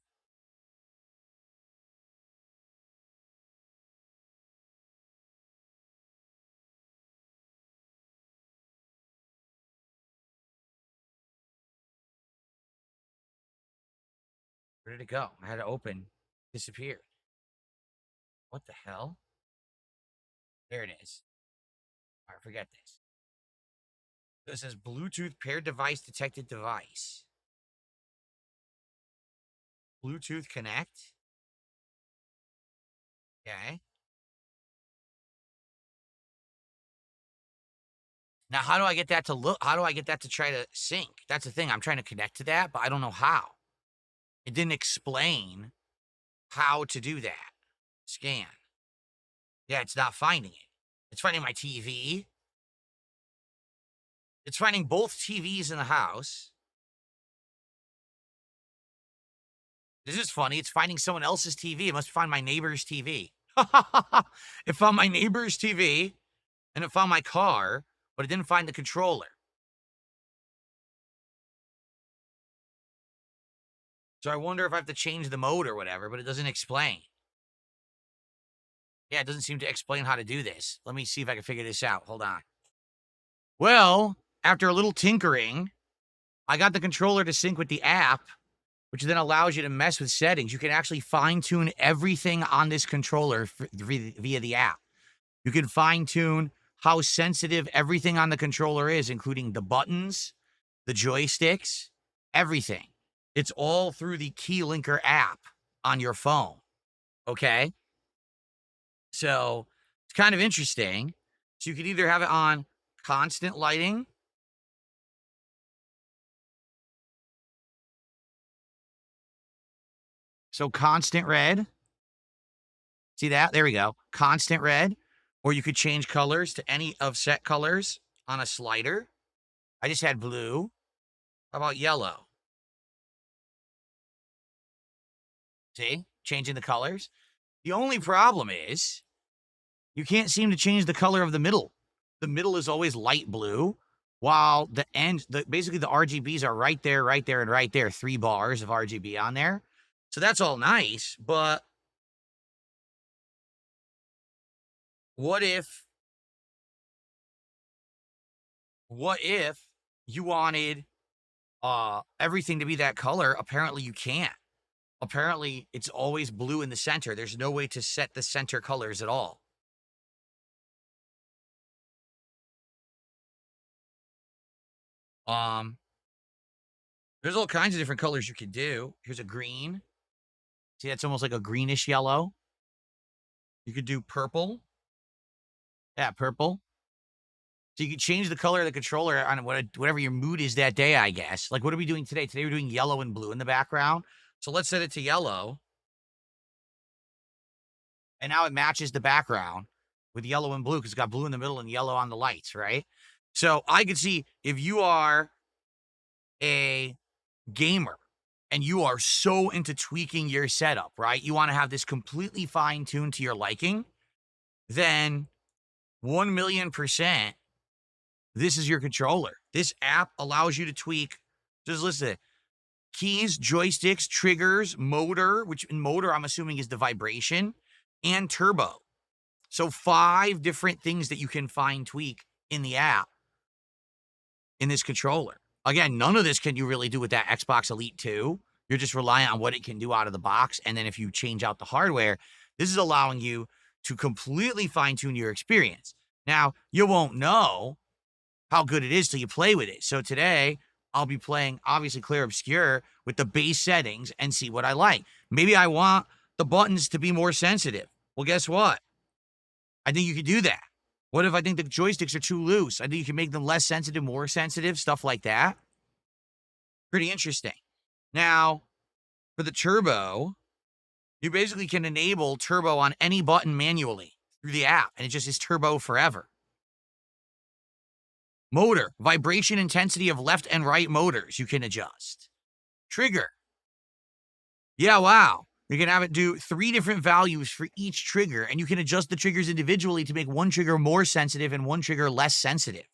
Where did it go? I had to open. Disappeared. What the hell? There it is. All right, forget this. So it says Bluetooth paired device detected device. Bluetooth connect. Okay. Now, how do I get that to look? How do I get that to try to sync? That's the thing. I'm trying to connect to that, but I don't know how. It didn't explain how to do that. Scan. Yeah, it's not finding it. It's finding my TV. It's finding both TVs in the house. This is funny. It's finding someone else's TV. It must find my neighbor's TV. It found my neighbor's TV, and it found my car, but it didn't find the controller. So I wonder if I have to change the mode or whatever, but it doesn't explain. Yeah, it doesn't seem to explain how to do this. Let me see if I can figure this out. Hold on. Well, after a little tinkering, I got the controller to sync with the app, which then allows you to mess with settings. You can actually fine-tune everything on this controller via the app. You can fine-tune how sensitive everything on the controller is, including the buttons, the joysticks, everything. It's all through the Keylinker app on your phone, okay? So it's kind of interesting. So you could either have it on constant lighting. So constant red. See that? There we go. Constant red. Or you could change colors to any of set colors on a slider. I just had blue. How about yellow? See? Changing the colors. The only problem is you can't seem to change the color of the middle. The middle is always light blue, while the end, basically the RGBs are right there, and right there. 3 bars of RGB on there. So that's all nice, but what if you wanted everything to be that color? Apparently you can't. Apparently it's always blue in the center. There's no way to set the center colors at all. There's all kinds of different colors you can do. Here's a green. See, that's almost like a greenish yellow. You could do purple. Yeah, purple. So you could change the color of the controller on whatever your mood is that day, I guess. Like, what are we doing today? Today we're doing yellow and blue in the background. So let's set it to yellow. And now it matches the background with yellow and blue because it's got blue in the middle and yellow on the lights, right? So I could see if you are a gamer and you are so into tweaking your setup, right? You want to have this completely fine-tuned to your liking, then 1,000,000%, this is your controller. This app allows you to tweak, just listen, keys, joysticks, triggers, motor, which in motor I'm assuming is the vibration, and turbo. So 5 different things that you can fine tweak in the app in this controller. Again, none of this can you really do with that Xbox Elite 2. You're just relying on what it can do out of the box. And then if you change out the hardware, this is allowing you to completely fine-tune your experience. Now, you won't know how good it is till you play with it. So today, I'll be playing, obviously, Clear Obscure with the base settings and see what I like. Maybe I want the buttons to be more sensitive. Well, guess what? I think you could do that. What if I think the joysticks are too loose? I think you can make them less sensitive, more sensitive, stuff like that. Pretty interesting. Now, for the turbo, you basically can enable turbo on any button manually through the app, and it just is turbo forever. Motor, vibration intensity of left and right motors you can adjust. Trigger. Yeah, wow. You can have it do 3 different values for each trigger, and you can adjust the triggers individually to make one trigger more sensitive and one trigger less sensitive.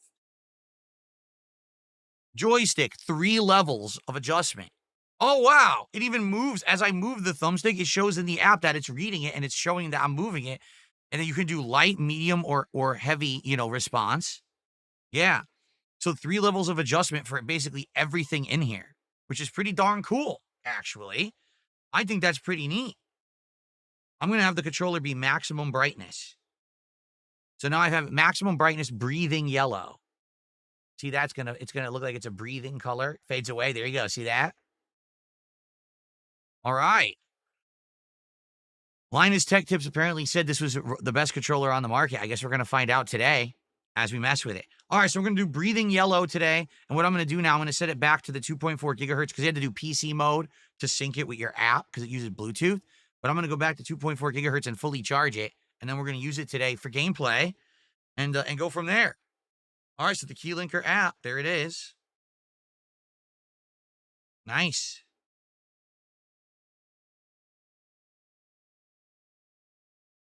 Joystick, 3 levels of adjustment. Oh, wow. It even moves. As I move the thumbstick, it shows in the app that it's reading it, and it's showing that I'm moving it. And then you can do light, medium, or heavy, response. Yeah. So 3 levels of adjustment for basically everything in here, which is pretty darn cool, actually. I think that's pretty neat. I'm going to have the controller be maximum brightness. So now I have maximum brightness breathing yellow. See, it's going to look like it's a breathing color. Fades away. There you go. See that? All right. Linus Tech Tips apparently said this was the best controller on the market. I guess we're going to find out today as we mess with it. All right, so we're going to do breathing yellow today. And what I'm going to do now, I'm going to set it back to the 2.4 gigahertz because you had to do PC mode to sync it with your app because it uses Bluetooth. But I'm going to go back to 2.4 gigahertz and fully charge it. And then we're going to use it today for gameplay and go from there. All right, so the Keylinker app, there it is. Nice.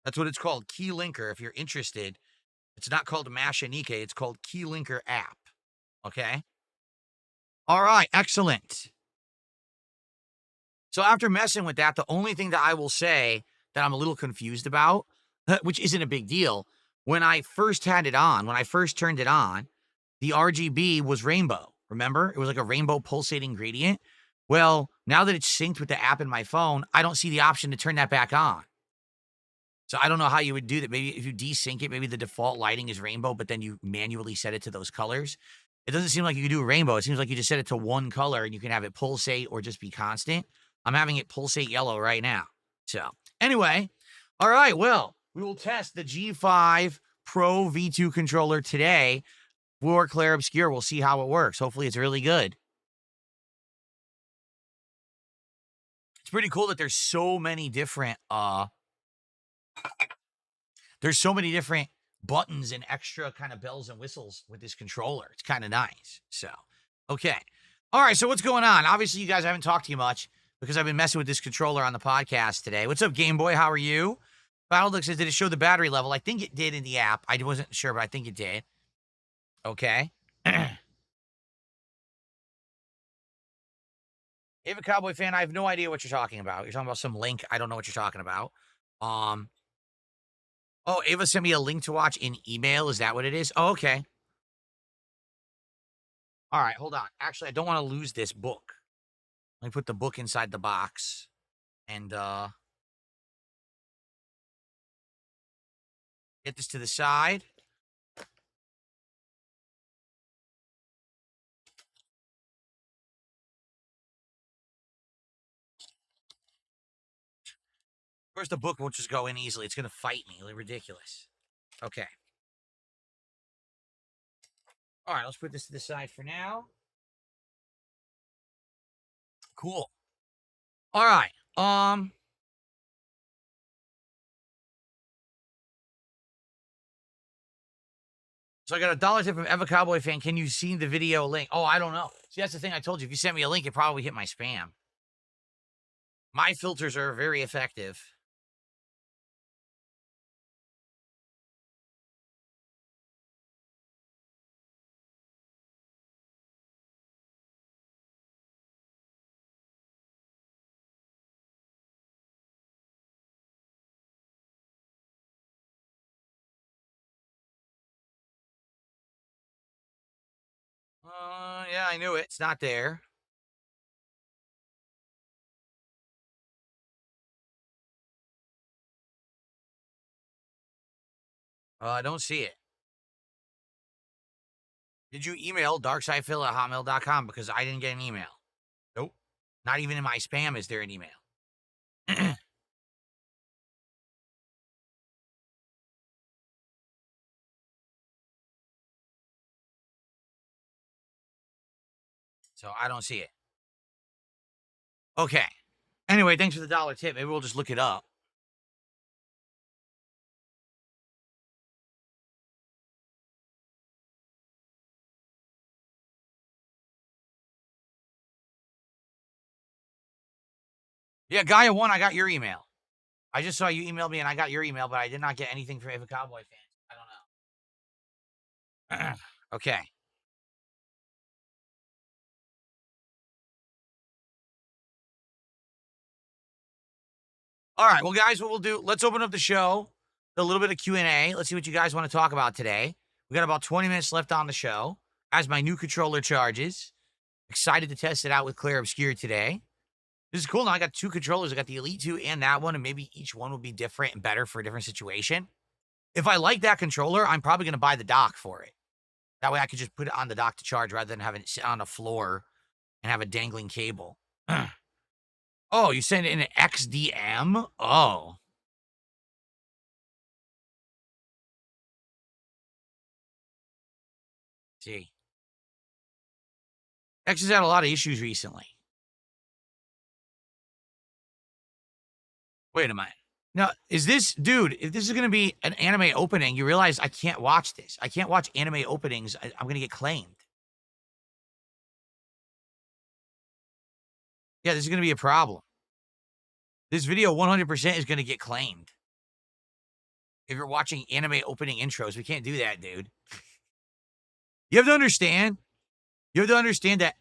That's what it's called, Keylinker, if you're interested. It's not called Mashanike, it's called Keylinker app. Okay? All right, excellent. So after messing with that, the only thing that I will say that I'm a little confused about, which isn't a big deal, when I first had it on, when I first turned it on, the RGB was rainbow. Remember? It was like a rainbow pulsating gradient. Well, now that it's synced with the app in my phone, I don't see the option to turn that back on. So I don't know how you would do that. Maybe if you desync it, maybe the default lighting is rainbow, but then you manually set it to those colors. It doesn't seem like you can do a rainbow. It seems like you just set it to one color and you can have it pulsate or just be constant. I'm having it pulsate yellow right now. So anyway, all right, well, we will test the G5 Pro V2 controller today for Clair Obscur. We'll see how it works. Hopefully it's really good. It's pretty cool that there's so many different buttons and extra kind of bells and whistles with this controller. It's kind of nice. So, okay. All right, so what's going on? Obviously, you guys haven't talked to you much. because I've been messing with this controller on the podcast today. What's up, Game Boy? How are you? Battleduck says, did it show the battery level? I think it did in the app. I wasn't sure, but I think it did. Okay. If a Cowboy fan, I have no idea what you're talking about. You're talking about some link. I don't know what you're talking about. Oh, Ava sent me a link to watch in email. Is that what it is? Oh, okay. All right, hold on. Actually, I don't want to lose this book. Let me put the book inside the box. And get this to the side. Of course, the book won't just go in easily. It's going to fight me. It's ridiculous. Okay. All right, let's put this to the side for now. Cool. All right. So I got a dollar tip from Eva Cowboy fan. Can you see the video link? Oh, I don't know. See, that's the thing I told you. If you sent me a link, it probably hit my spam. My filters are very effective. Yeah, I knew it. It's not there. I don't see it. Did you email darksidephil@hotmail.com? Because I didn't get an email. Nope. Not even in my spam is there an email. So I don't see it. Okay. Anyway, thanks for the dollar tip. Maybe we'll just look it up. Yeah, Gaia1, I got your email. I just saw you emailed me and I got your email, but I did not get anything from Ava Cowboy fans. I don't know. Okay. All right. Well, guys, what we'll do, let's open up the show, a little bit of Q&A. Let's see what you guys want to talk about today. We got about 20 minutes left on the show as my new controller charges. Excited to test it out with Claire Obscure today. This is cool. Now I got two controllers. I got the Elite 2 and that one, and maybe each one will be different and better for a different situation. If I like that controller, I'm probably going to buy the dock for it. That way I could just put it on the dock to charge rather than having it sit on the floor and have a dangling cable. Oh, you sent it in an XDM? Oh. See. X has had a lot of issues recently. Wait a minute. Now, is this, dude, if this is going to be an anime opening, you realize I can't watch this. I can't watch anime openings. I'm going to get claimed. Yeah, this is going to be a problem. This video 100% is going to get claimed. If you're watching anime opening intros, we can't do that, dude. You have to understand. You have to understand that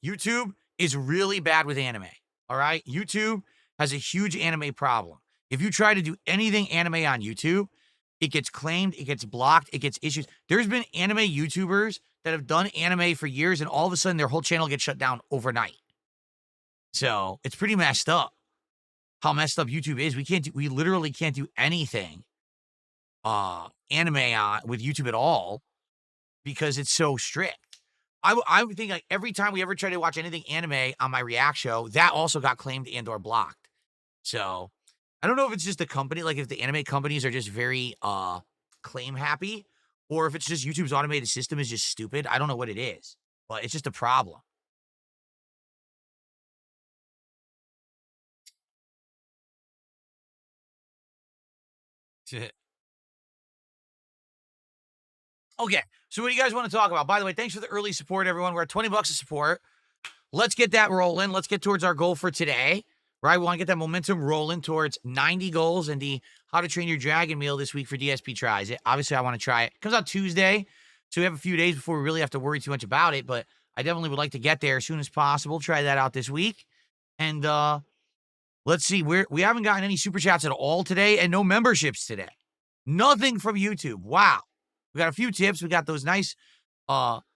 YouTube is really bad with anime. All right? YouTube has a huge anime problem. If you try to do anything anime on YouTube, it gets claimed, it gets blocked, it gets issues. There's been anime YouTubers that have done anime for years, and all of a sudden their whole channel gets shut down overnight. So it's pretty messed up how messed up YouTube is. We literally can't do anything anime on with YouTube at all because it's so strict. I would think like every time we ever try to watch anything anime on my React show, that also got claimed and or blocked. So I don't know if it's just the company, like if the anime companies are just very claim happy, or if it's just YouTube's automated system is just stupid. I don't know what it is, but it's just a problem. Okay, so what do you guys want to talk about? By the way, thanks for the early support, everyone. We're at $20 of support. let's get that rolling. Let's get towards our goal for today, right? We want to get that momentum rolling towards 90 goals and the How to Train Your Dragon meal this week for DSP tries it. Obviously, I want to try it. It comes out Tuesday, so we have a few days before we really have to worry too much about it, but I definitely would like to get there as soon as possible. Try that out this week. And let's see. We haven't gotten any super chats at all today and no memberships today. Nothing from YouTube. Wow. We got a few tips. We got those nice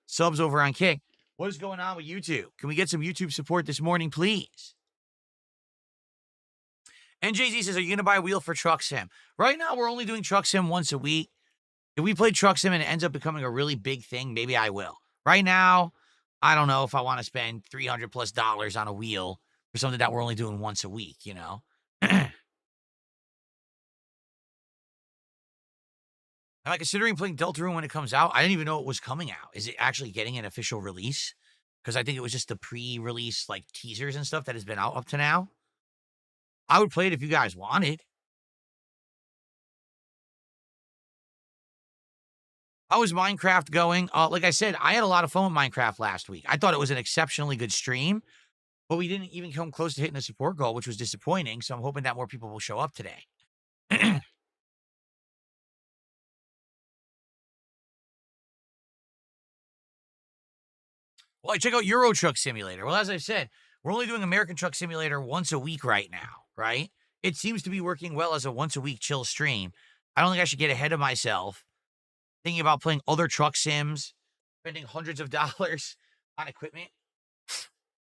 subs over on Kick. What is going on with YouTube? Can we get some YouTube support this morning, please? And Jay-Z says, are you going to buy a wheel for Truck Sim? Right now, we're only doing Truck Sim once a week. If we play Truck Sim and it ends up becoming a really big thing, maybe I will. Right now, I don't know if I want to spend $300+ on a wheel for something that we're only doing once a week, you know? Am I considering playing Deltarune when it comes out? I didn't even know it was coming out. Is it actually getting an official release? Because I think it was just the pre-release, like, teasers and stuff that has been out up to now. I would play it if you guys wanted. How is Minecraft going? Like I said, I had a lot of fun with Minecraft last week. I thought it was an exceptionally good stream, but we didn't even come close to hitting the support goal, which was disappointing. So I'm hoping that more people will show up today. Well, I check out Euro Truck Simulator. Well, as I said, we're only doing American Truck Simulator once a week right now, right? It seems to be working well as a once a week chill stream. I don't think I should get ahead of myself thinking about playing other truck sims, spending hundreds of dollars on equipment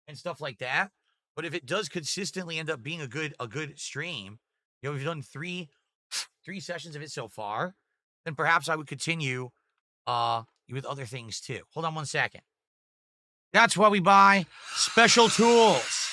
and stuff like that. But if it does consistently end up being a good stream, you know, we've done three sessions of it so far, then perhaps I would continue with other things too. Hold on one second. That's why we buy special tools.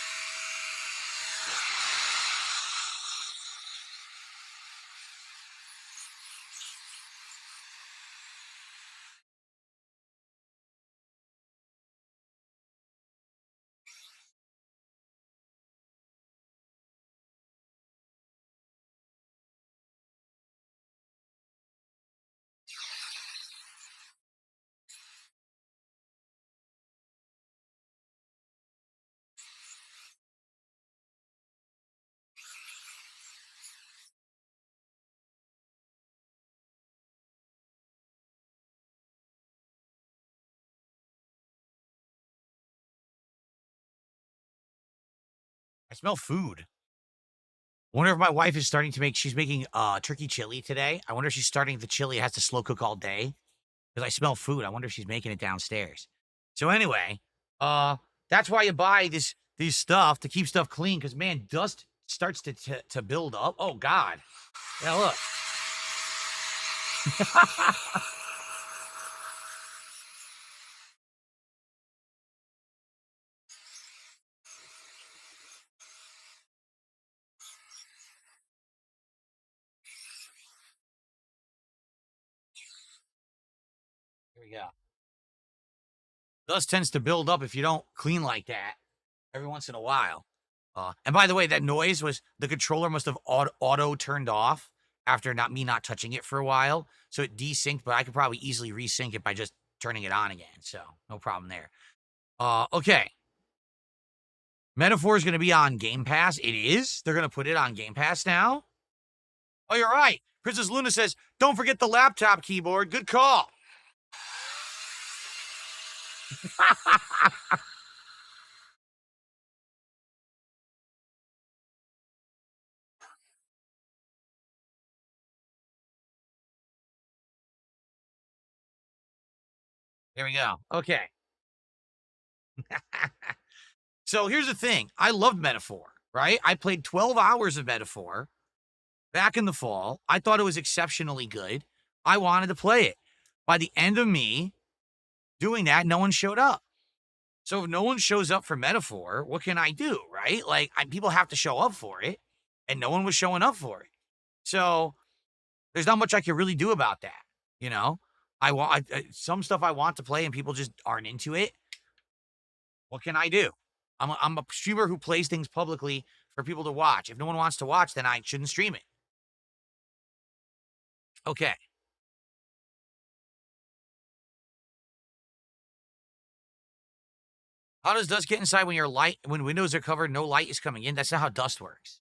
I smell food. I wonder if my wife is starting to make, she's making turkey chili today. I wonder if she's starting the chili, has to slow cook all day. Because I smell food. I wonder if she's making it downstairs. So anyway, that's why you buy these stuff to keep stuff clean. Because man, dust starts to build up. Oh God. Yeah, look. Here we go. Dust tends to build up if you don't clean like that every once in a while. And by the way, that noise was the controller must have auto turned off after not touching it for a while. So it desynced, but I could probably easily resync it by just turning it on again. So no problem there. Okay. Metaphor is going to be on Game Pass. It is. They're going to put it on Game Pass now. Oh, you're right. Princess Luna says, don't forget the laptop keyboard. Good call. There we go. Okay. So here's the thing. I loved Metaphor, right? I played 12 hours of Metaphor back in the fall. I thought it was exceptionally good. I wanted to play it. By the end of me doing that, no one showed up. So if no one shows up for Metaphor, what can I do, right? Like, people have to show up for it, and no one was showing up for it. So there's not much I can really do about that, you know? Some stuff I want to play, and people just aren't into it. What can I do? I'm a streamer who plays things publicly for people to watch. If no one wants to watch, then I shouldn't stream it. Okay. How does dust get inside when windows are covered, no light is coming in? That's not how dust works.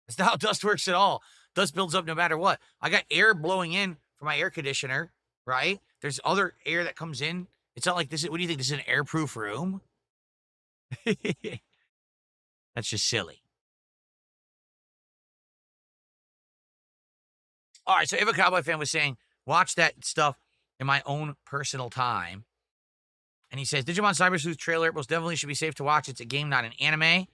That's not how dust works at all. Dust builds up no matter what. I got air blowing in from my air conditioner, right? There's other air that comes in. It's not like this is, what do you think? This is an airproof room? That's just silly. All right, so if a Cowboy fan was saying, watch that stuff in my own personal time. And he says, Digimon Cyber Sleuth trailer most definitely should be safe to watch. It's a game, not an anime.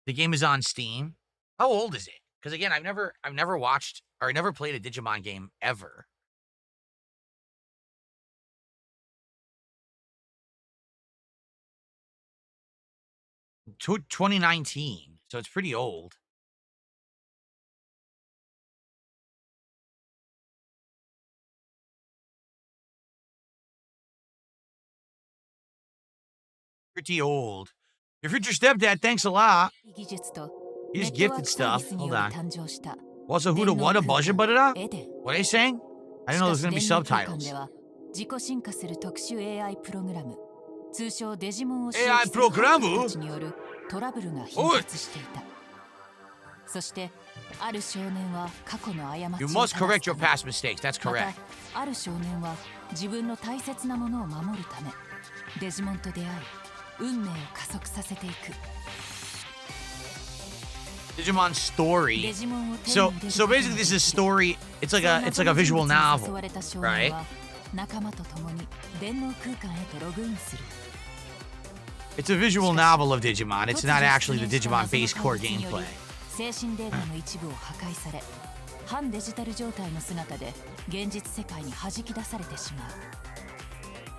The game is on Steam. How old is it? Because again, I've never watched or never played a Digimon game ever. To 2019, so it's pretty old. Pretty old. Your future stepdad, thanks a lot. He's gifted stuff. Hold on. Also, who to what a budget but it? What are you saying? I didn't know there was gonna be subtitles. AI プログラム? You must correct your past mistakes. That's correct. ある少年は自分の大切なものを守るためデジモンと出会い運命を加速させていく Digimon story. So basically this is story. It's like a visual novel, right? 仲間と共に電脳空間へとログインする It's a visual novel of Digimon. It's not actually the Digimon-based core gameplay. 精神データの一部を破壊され反デジタル状態の姿で現実世界に弾き出されてしまう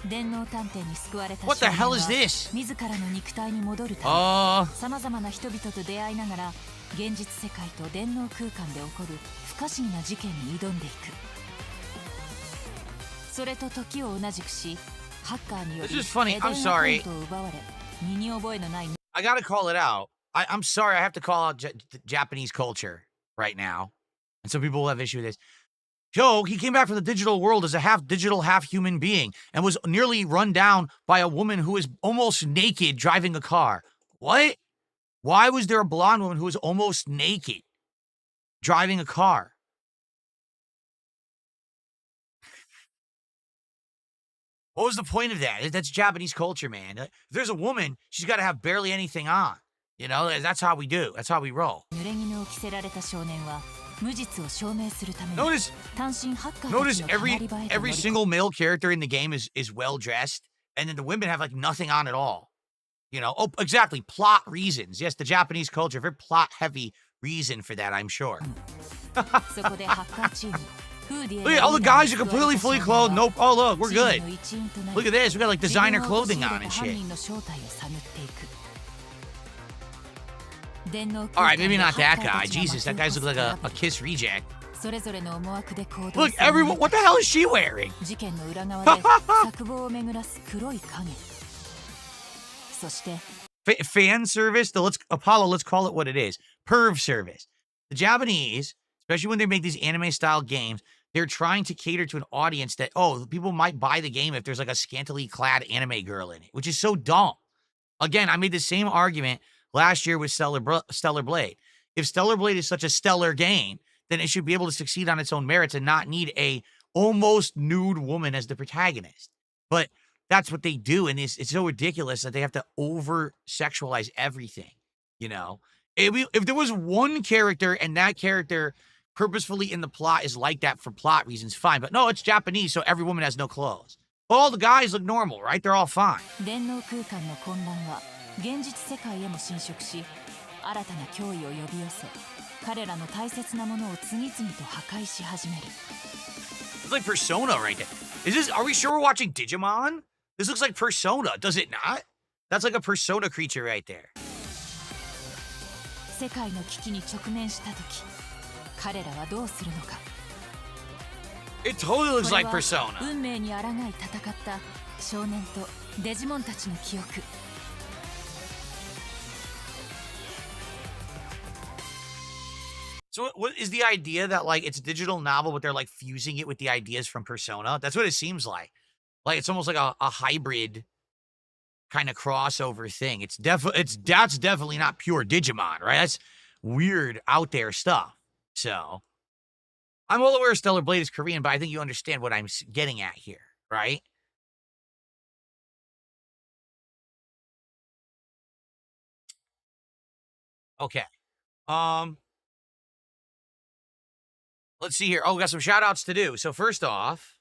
電脳探偵に救われた What the hell is this? 自らの肉体に戻るためさまざまな人々と出会いながら現実世界と電脳空間で起こる不可思議な事件に挑んでいくそれと時を同じくしハッカーにより This is funny. I'm sorry. 奪われ身に覚えのない I gotta call it out. I'm sorry. I have to call out Japanese culture right now. And some people will have issue with this. Joe, he came back from the digital world as a half digital, half human being and was nearly run down by a woman who was almost naked driving a car. What? Why was there a blonde woman who was almost naked driving a car? What was the point of that? That's Japanese culture, man. If there's a woman, she's got to have barely anything on. You know, that's how we do. That's how we roll. Notice every single male character in the game is well dressed, and then the women have like nothing on at all. You know, oh, exactly. Plot reasons. Yes, the Japanese culture, very plot heavy reason for that, I'm sure. Look at all the guys are completely fully clothed. Nope. Oh, look, we're good. Look at this. We got like designer clothing on and shit. All right, maybe not that guy. Jesus, that guy's look like a Kiss reject. Look, everyone, what the hell is she wearing? Fan service? Apollo, let's call it what it is. Perv service. The Japanese, especially when they make these anime-style games, they're trying to cater to an audience that, people might buy the game if there's like a scantily clad anime girl in it, which is so dumb. Again, I made the same argument last year with Stellar Blade. If Stellar Blade is such a stellar game, then it should be able to succeed on its own merits and not need a almost nude woman as the protagonist. But that's what they do, and it's so ridiculous that they have to over-sexualize everything, you know? If there was one character and that character purposefully in the plot is like that for plot reasons, fine. But no, it's Japanese, so every woman has no clothes. All the guys look normal, right? They're all fine. 現実世界へも侵食し、新たな脅威を呼び寄せ、彼らの大切なものを次々と破壊し始める。It's like Persona right there. Are we sure we're watching Digimon? This looks like Persona, does it not? That's like a Persona creature right there. 世界の危機に直面したとき、彼らはどうするのか。It totally looks like Persona. 運命に抗い戦った少年とデジモンたちの記憶。So what is the idea that like it's a digital novel, but they're like fusing it with the ideas from Persona? That's what it seems like. Like, it's almost like a hybrid kind of crossover thing. That's definitely not pure Digimon, right? That's weird out there stuff. So I'm well aware Stellar Blade is Korean, but I think you understand what I'm getting at here, right? Okay. Um, let's see here. Oh, we got some shout outs to do. So first off,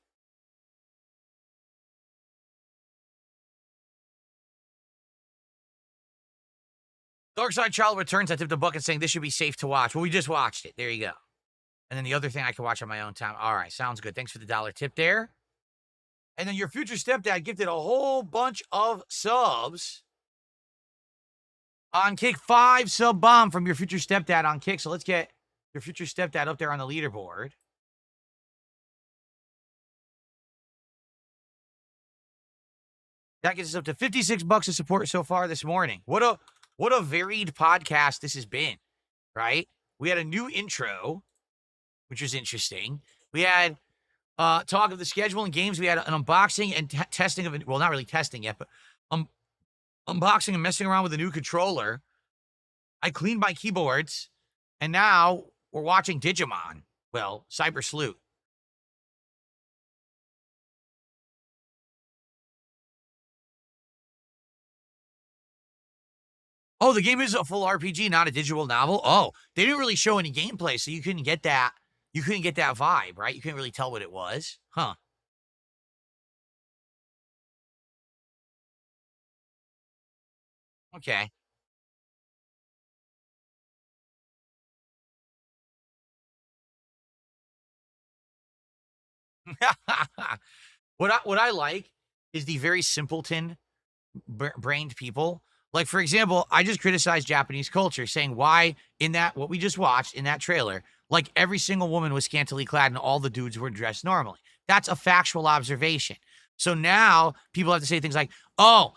Dark Side Child Returns. I tipped a bucket saying this should be safe to watch. Well, we just watched it. There you go. And then the other thing I can watch on my own time. All right, sounds good. Thanks for the dollar tip there. And then your future stepdad gifted a whole bunch of subs on Kick. 5 sub bomb from your future stepdad on Kick. So let's get your future stepdad up there on the leaderboard. That gets us up to 56 bucks of support so far this morning. What a varied podcast this has been, right? We had a new intro, which was interesting. We had talk of the schedule and games. We had an unboxing and testing of it. Well, not really testing yet, but unboxing and messing around with a new controller. I cleaned my keyboards, and now we're watching Digimon. Well, Cyber Sleuth. Oh, the game is a full RPG, not a digital novel. Oh, they didn't really show any gameplay, so you couldn't get that. You couldn't get that vibe, right? You couldn't really tell what it was, huh? Okay. What I like is the very simpleton brained people. Like, for example, I just criticized Japanese culture, saying why in that what we just watched in that trailer, like every single woman was scantily clad and all the dudes were dressed normally. That's a factual observation. So now people have to say things like, "Oh,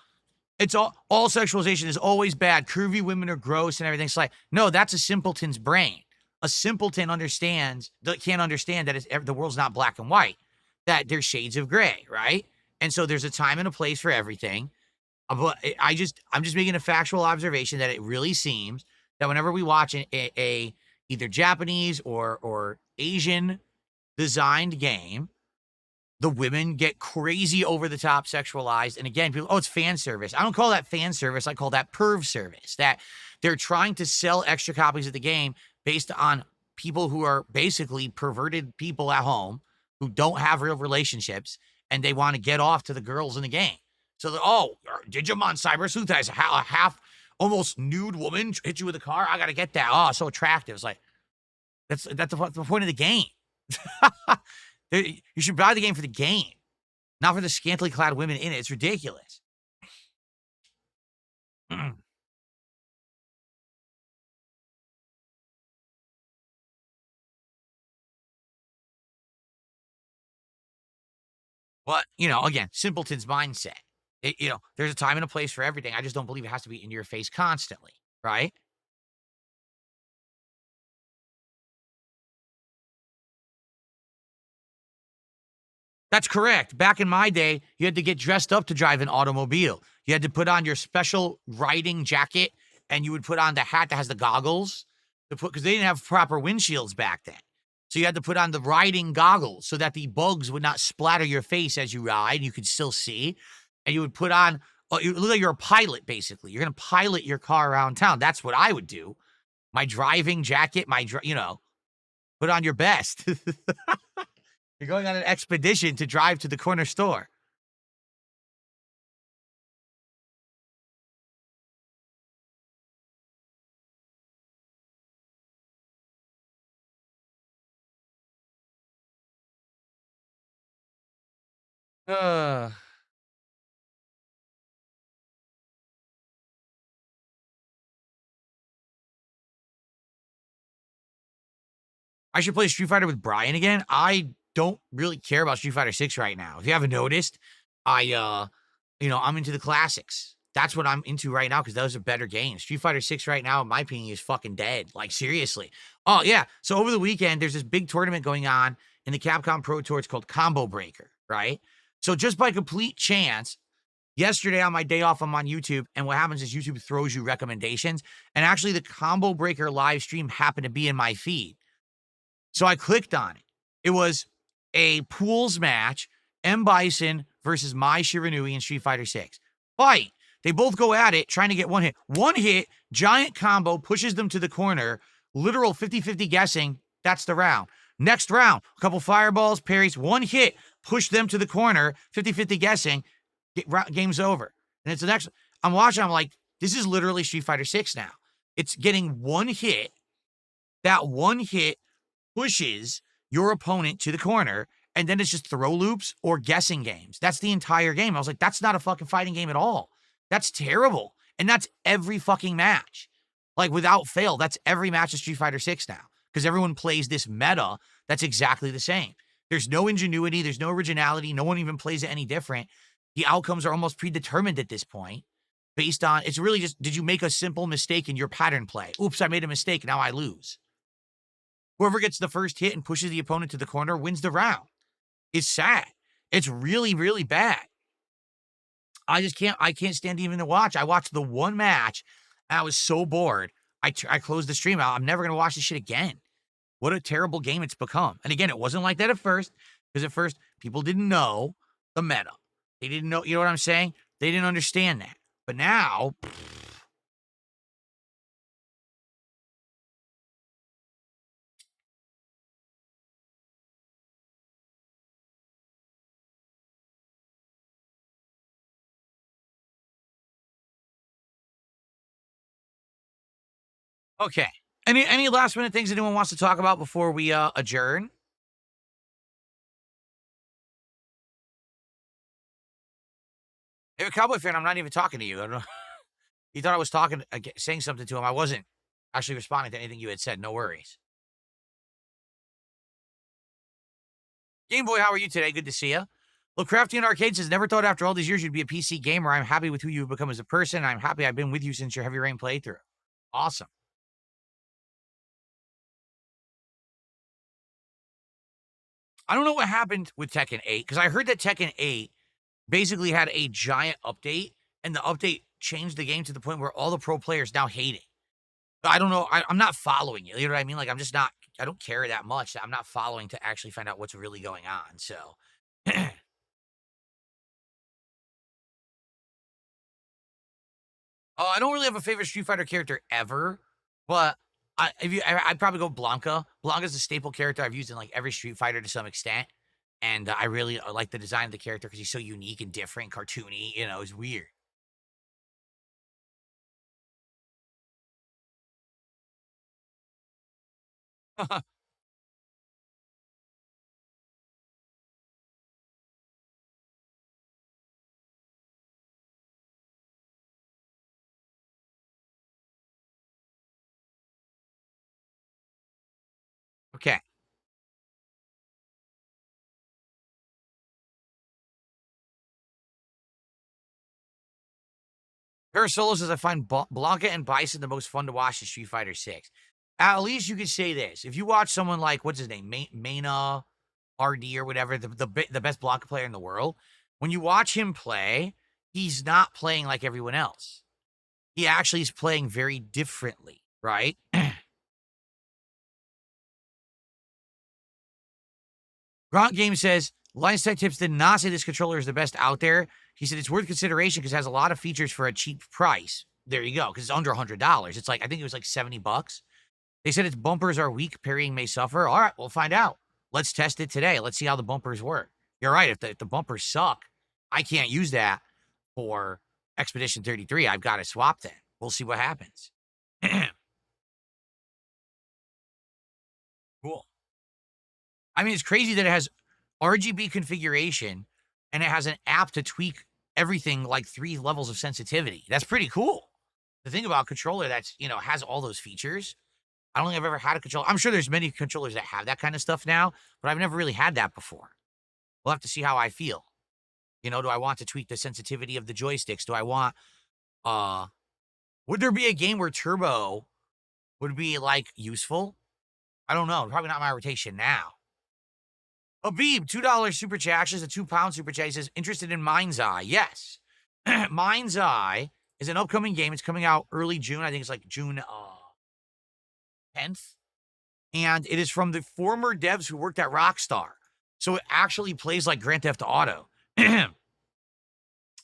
it's all sexualization is always bad. Curvy women are gross and everything." It's like, no, that's a simpleton's brain. A simpleton can't understand that the world's not black and white, that there's shades of gray, right? And so there's a time and a place for everything. But I'm just making a factual observation that it really seems that whenever we watch a either Japanese or Asian designed game, the women get crazy over the top sexualized. And again, people, oh, it's fan service. I don't call that fan service. I call that perv service. That they're trying to sell extra copies of the game based on people who are basically perverted people at home who don't have real relationships and they want to get off to the girls in the game. So, Digimon Cyber Sleuth has a half almost nude woman hit you with a car. I got to get that. Oh, so attractive. It's like, that's the point of the game. You should buy the game for the game, not for the scantily clad women in it. It's ridiculous. But, again, simpleton's mindset. There's a time and a place for everything. I just don't believe it has to be in your face constantly, right? That's correct. Back in my day, you had to get dressed up to drive an automobile. You had to put on your special riding jacket and you would put on the hat that has the goggles because they didn't have proper windshields back then. So you had to put on the riding goggles so that the bugs would not splatter your face as you ride. You could still see. And you would put on, you look like you're a pilot, basically. You're going to pilot your car around town. That's what I would do. My driving jacket, put on your best. You're going on an expedition to drive to the corner store. Uh, I should play Street Fighter with Brian again. I don't really care about Street Fighter 6 right now. If you haven't noticed, I'm into the classics. That's what I'm into right now because those are better games. Street Fighter 6 right now, in my opinion, is fucking dead. Like, seriously. Oh, yeah. So over the weekend, there's this big tournament going on in the Capcom Pro Tour. It's called Combo Breaker, right? So just by complete chance, yesterday on my day off, I'm on YouTube, and what happens is YouTube throws you recommendations, and actually the Combo Breaker live stream happened to be in my feed. So I clicked on it. It was a pools match, M. Bison versus Mai Shiranui in Street Fighter 6. Fight. They both go at it, trying to get one hit. One hit, giant combo, pushes them to the corner, literal 50-50 guessing. That's the round. Next round, a couple fireballs, parries, one hit, push them to the corner, 50-50 guessing. Game's over. And it's the next. I'm watching, I'm like, this is literally Street Fighter 6 now. It's getting one hit. That one hit pushes your opponent to the corner, and then it's just throw loops or guessing games. That's the entire game. I was like, that's not a fucking fighting game at all. That's terrible. And that's every fucking match. Like, without fail, that's every match of Street Fighter 6 now. Because everyone plays this meta that's exactly the same. There's no ingenuity. There's no originality. No one even plays it any different. The outcomes are almost predetermined at this point. Based on, it's really just, did you make a simple mistake in your pattern play? Oops, I made a mistake. Now I lose. Whoever gets the first hit and pushes the opponent to the corner wins the round. It's sad. It's really, really bad. I can't stand even to watch. I watched the one match, and I was so bored. I closed the stream out. I'm never going to watch this shit again. What a terrible game it's become. And again, it wasn't like that at first, because at first, people didn't know the meta. They didn't know, you know what I'm saying? They didn't understand that. But now, okay. Any last minute things anyone wants to talk about before we adjourn? If you're a Cowboy fan, I'm not even talking to you. I don't know. He thought I was talking, saying something to him. I wasn't actually responding to anything you had said. No worries. Game Boy, how are you today? Good to see you. Look, Crafty and Arcade says, never thought after all these years you'd be a PC gamer. I'm happy with who you've become as a person. I'm happy I've been with you since your Heavy Rain playthrough. Awesome. I don't know what happened with Tekken 8, because I heard that Tekken 8 basically had a giant update, and the update changed the game to the point where all the pro players now hate it. I don't know. I'm not following you. You know what I mean? Like, I'm just not, I don't care that much. I'm not following to actually find out what's really going on. So, oh, I don't really have a favorite Street Fighter character ever, but I'd probably go Blanca. Blanca's a staple character I've used in like every Street Fighter to some extent. And I really like the design of the character because he's so unique and different, cartoony, you know, it's weird. Okay. Parasolo says, I find Blanca and Bison the most fun to watch in Street Fighter 6. At least you could say this. If you watch someone like, what's his name? Maina RD or whatever, the best Blanca player in the world, when you watch him play, he's not playing like everyone else. He actually is playing very differently, right? Gronk Game says, Lions Tech Tips did not say this controller is the best out there. He said it's worth consideration because it has a lot of features for a cheap price. There you go, because it's under $100. It's like, I think it was like $70. They said its bumpers are weak, parrying may suffer. All right, we'll find out. Let's test it today. Let's see how the bumpers work. You're right, if the bumpers suck, I can't use that for Expedition 33. I've got to swap then. We'll see what happens. Cool. I mean, it's crazy that it has RGB configuration and it has an app to tweak everything like 3 levels of sensitivity. That's pretty cool. The thing about a controller that's, you know, has all those features. I don't think I've ever had a controller. I'm sure there's many controllers that have that kind of stuff now, but I've never really had that before. We'll have to see how I feel. You know, do I want to tweak the sensitivity of the joysticks? Do I want, would there be a game where turbo would be like useful? I don't know. Probably not my rotation now. Habib, $2 super chat, actually it's a £2 super chat. He says, interested in Mind's Eye. Yes. Mind's Eye is an upcoming game. It's coming out early June. I think it's like June 10th. And it is from the former devs who worked at Rockstar. So it actually plays like Grand Theft Auto.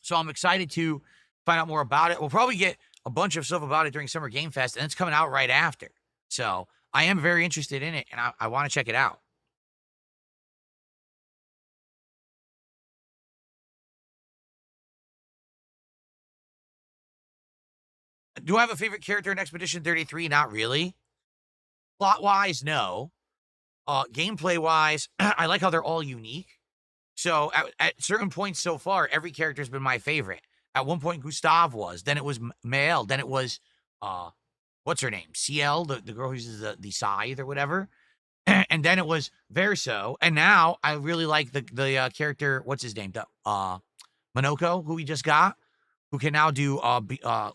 So I'm excited to find out more about it. We'll probably get a bunch of stuff about it during Summer Game Fest, and it's coming out right after. So I am very interested in it, and I want to check it out. Do I have a favorite character in Expedition 33? Not really. Plot-wise, no. Gameplay-wise, I like how they're all unique. So at certain points so far, every character's been my favorite. At one point, Gustav was. Then it was Mael. Then it was, what's her name? CL, the girl who uses the scythe or whatever. And then it was Verso. And now I really like the character, what's his name? Monoko, who we just got, who can now do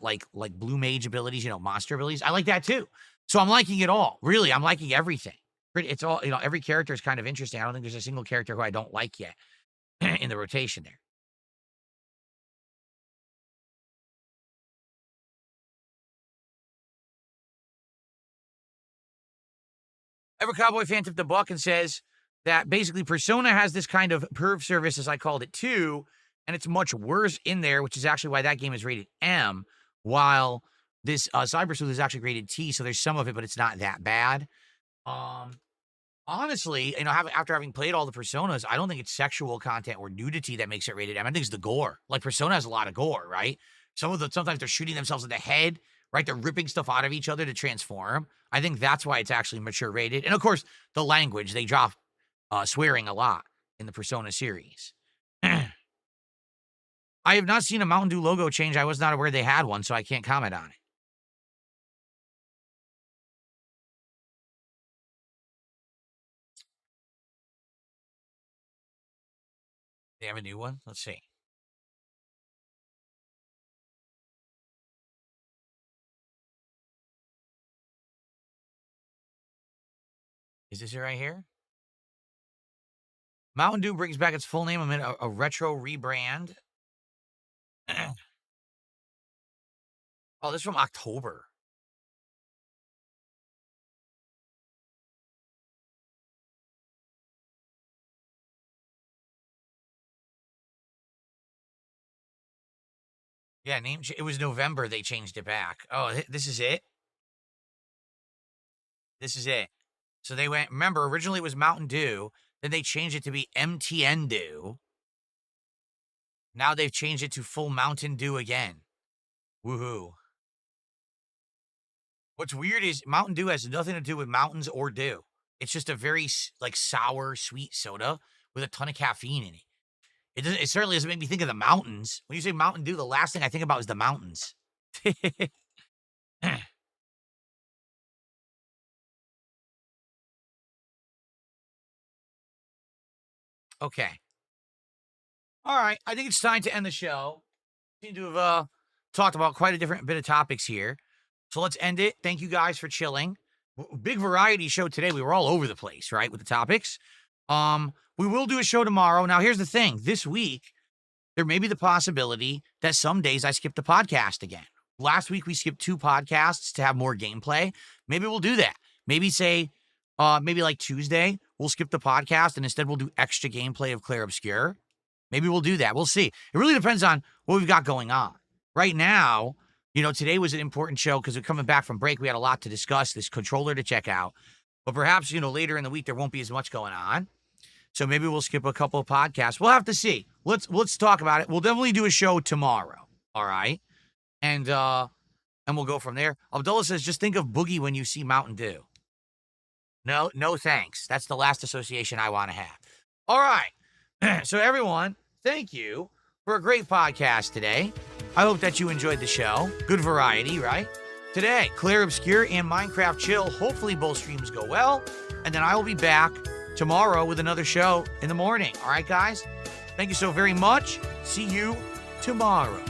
like blue mage abilities, monster abilities. I like that too. So I'm liking it all. Really, I'm liking everything. It's all, every character is kind of interesting. I don't think there's a single character who I don't like yet in the rotation there. Ever Cowboy fan tipped the buck and says that basically Persona has this kind of perv service, as I called it too, and it's much worse in there, which is actually why that game is rated M, while this Cyber Sleuth is actually rated T, so there's some of it, but it's not that bad. Honestly, after having played all the Personas, I don't think it's sexual content or nudity that makes it rated M. I think it's the gore. Like, Persona has a lot of gore, right? Sometimes they're shooting themselves in the head, right? They're ripping stuff out of each other to transform. I think that's why it's actually mature rated. And of course, the language, they drop swearing a lot in the Persona series. I have not seen a Mountain Dew logo change. I was not aware they had one, so I can't comment on it. They have a new one? Let's see. Is this it right here? Mountain Dew brings back its full name amid a retro rebrand. Oh, this is from October. Yeah, it was November they changed it back. Oh, this is it? This is it. So they went, remember, originally it was Mountain Dew. Then they changed it to be MTN Dew. Now they've changed it to full Mountain Dew again. Woohoo. What's weird is Mountain Dew has nothing to do with mountains or dew. It's just a very, sour, sweet soda with a ton of caffeine in it. It certainly doesn't make me think of the mountains. When you say Mountain Dew, the last thing I think about is the mountains. Okay. All right. I think it's time to end the show. We seem to have talked about quite a different bit of topics here. So let's end it. Thank you guys for chilling. Big variety show today. We were all over the place, right, with the topics. We will do a show tomorrow. Now, here's the thing. This week, there may be the possibility that some days I skip the podcast again. Last week, we skipped 2 podcasts to have more gameplay. Maybe we'll do that. Maybe maybe like Tuesday, we'll skip the podcast and instead we'll do extra gameplay of Clair Obscur. Maybe we'll do that. We'll see. It really depends on what we've got going on. Right now, today was an important show because we're coming back from break. We had a lot to discuss, this controller to check out. But perhaps, later in the week, there won't be as much going on. So maybe we'll skip a couple of podcasts. We'll have to see. Let's talk about it. We'll definitely do a show tomorrow. All right. And we'll go from there. Abdullah says, just think of Boogie when you see Mountain Dew. No thanks. That's the last association I want to have. All right. So everyone, thank you for a great podcast today. I hope that you enjoyed the show. Good variety, right? Today, Clair Obscur and Minecraft Chill. Hopefully both streams go well. And then I will be back tomorrow with another show in the morning. All right, guys? Thank you so very much. See you tomorrow.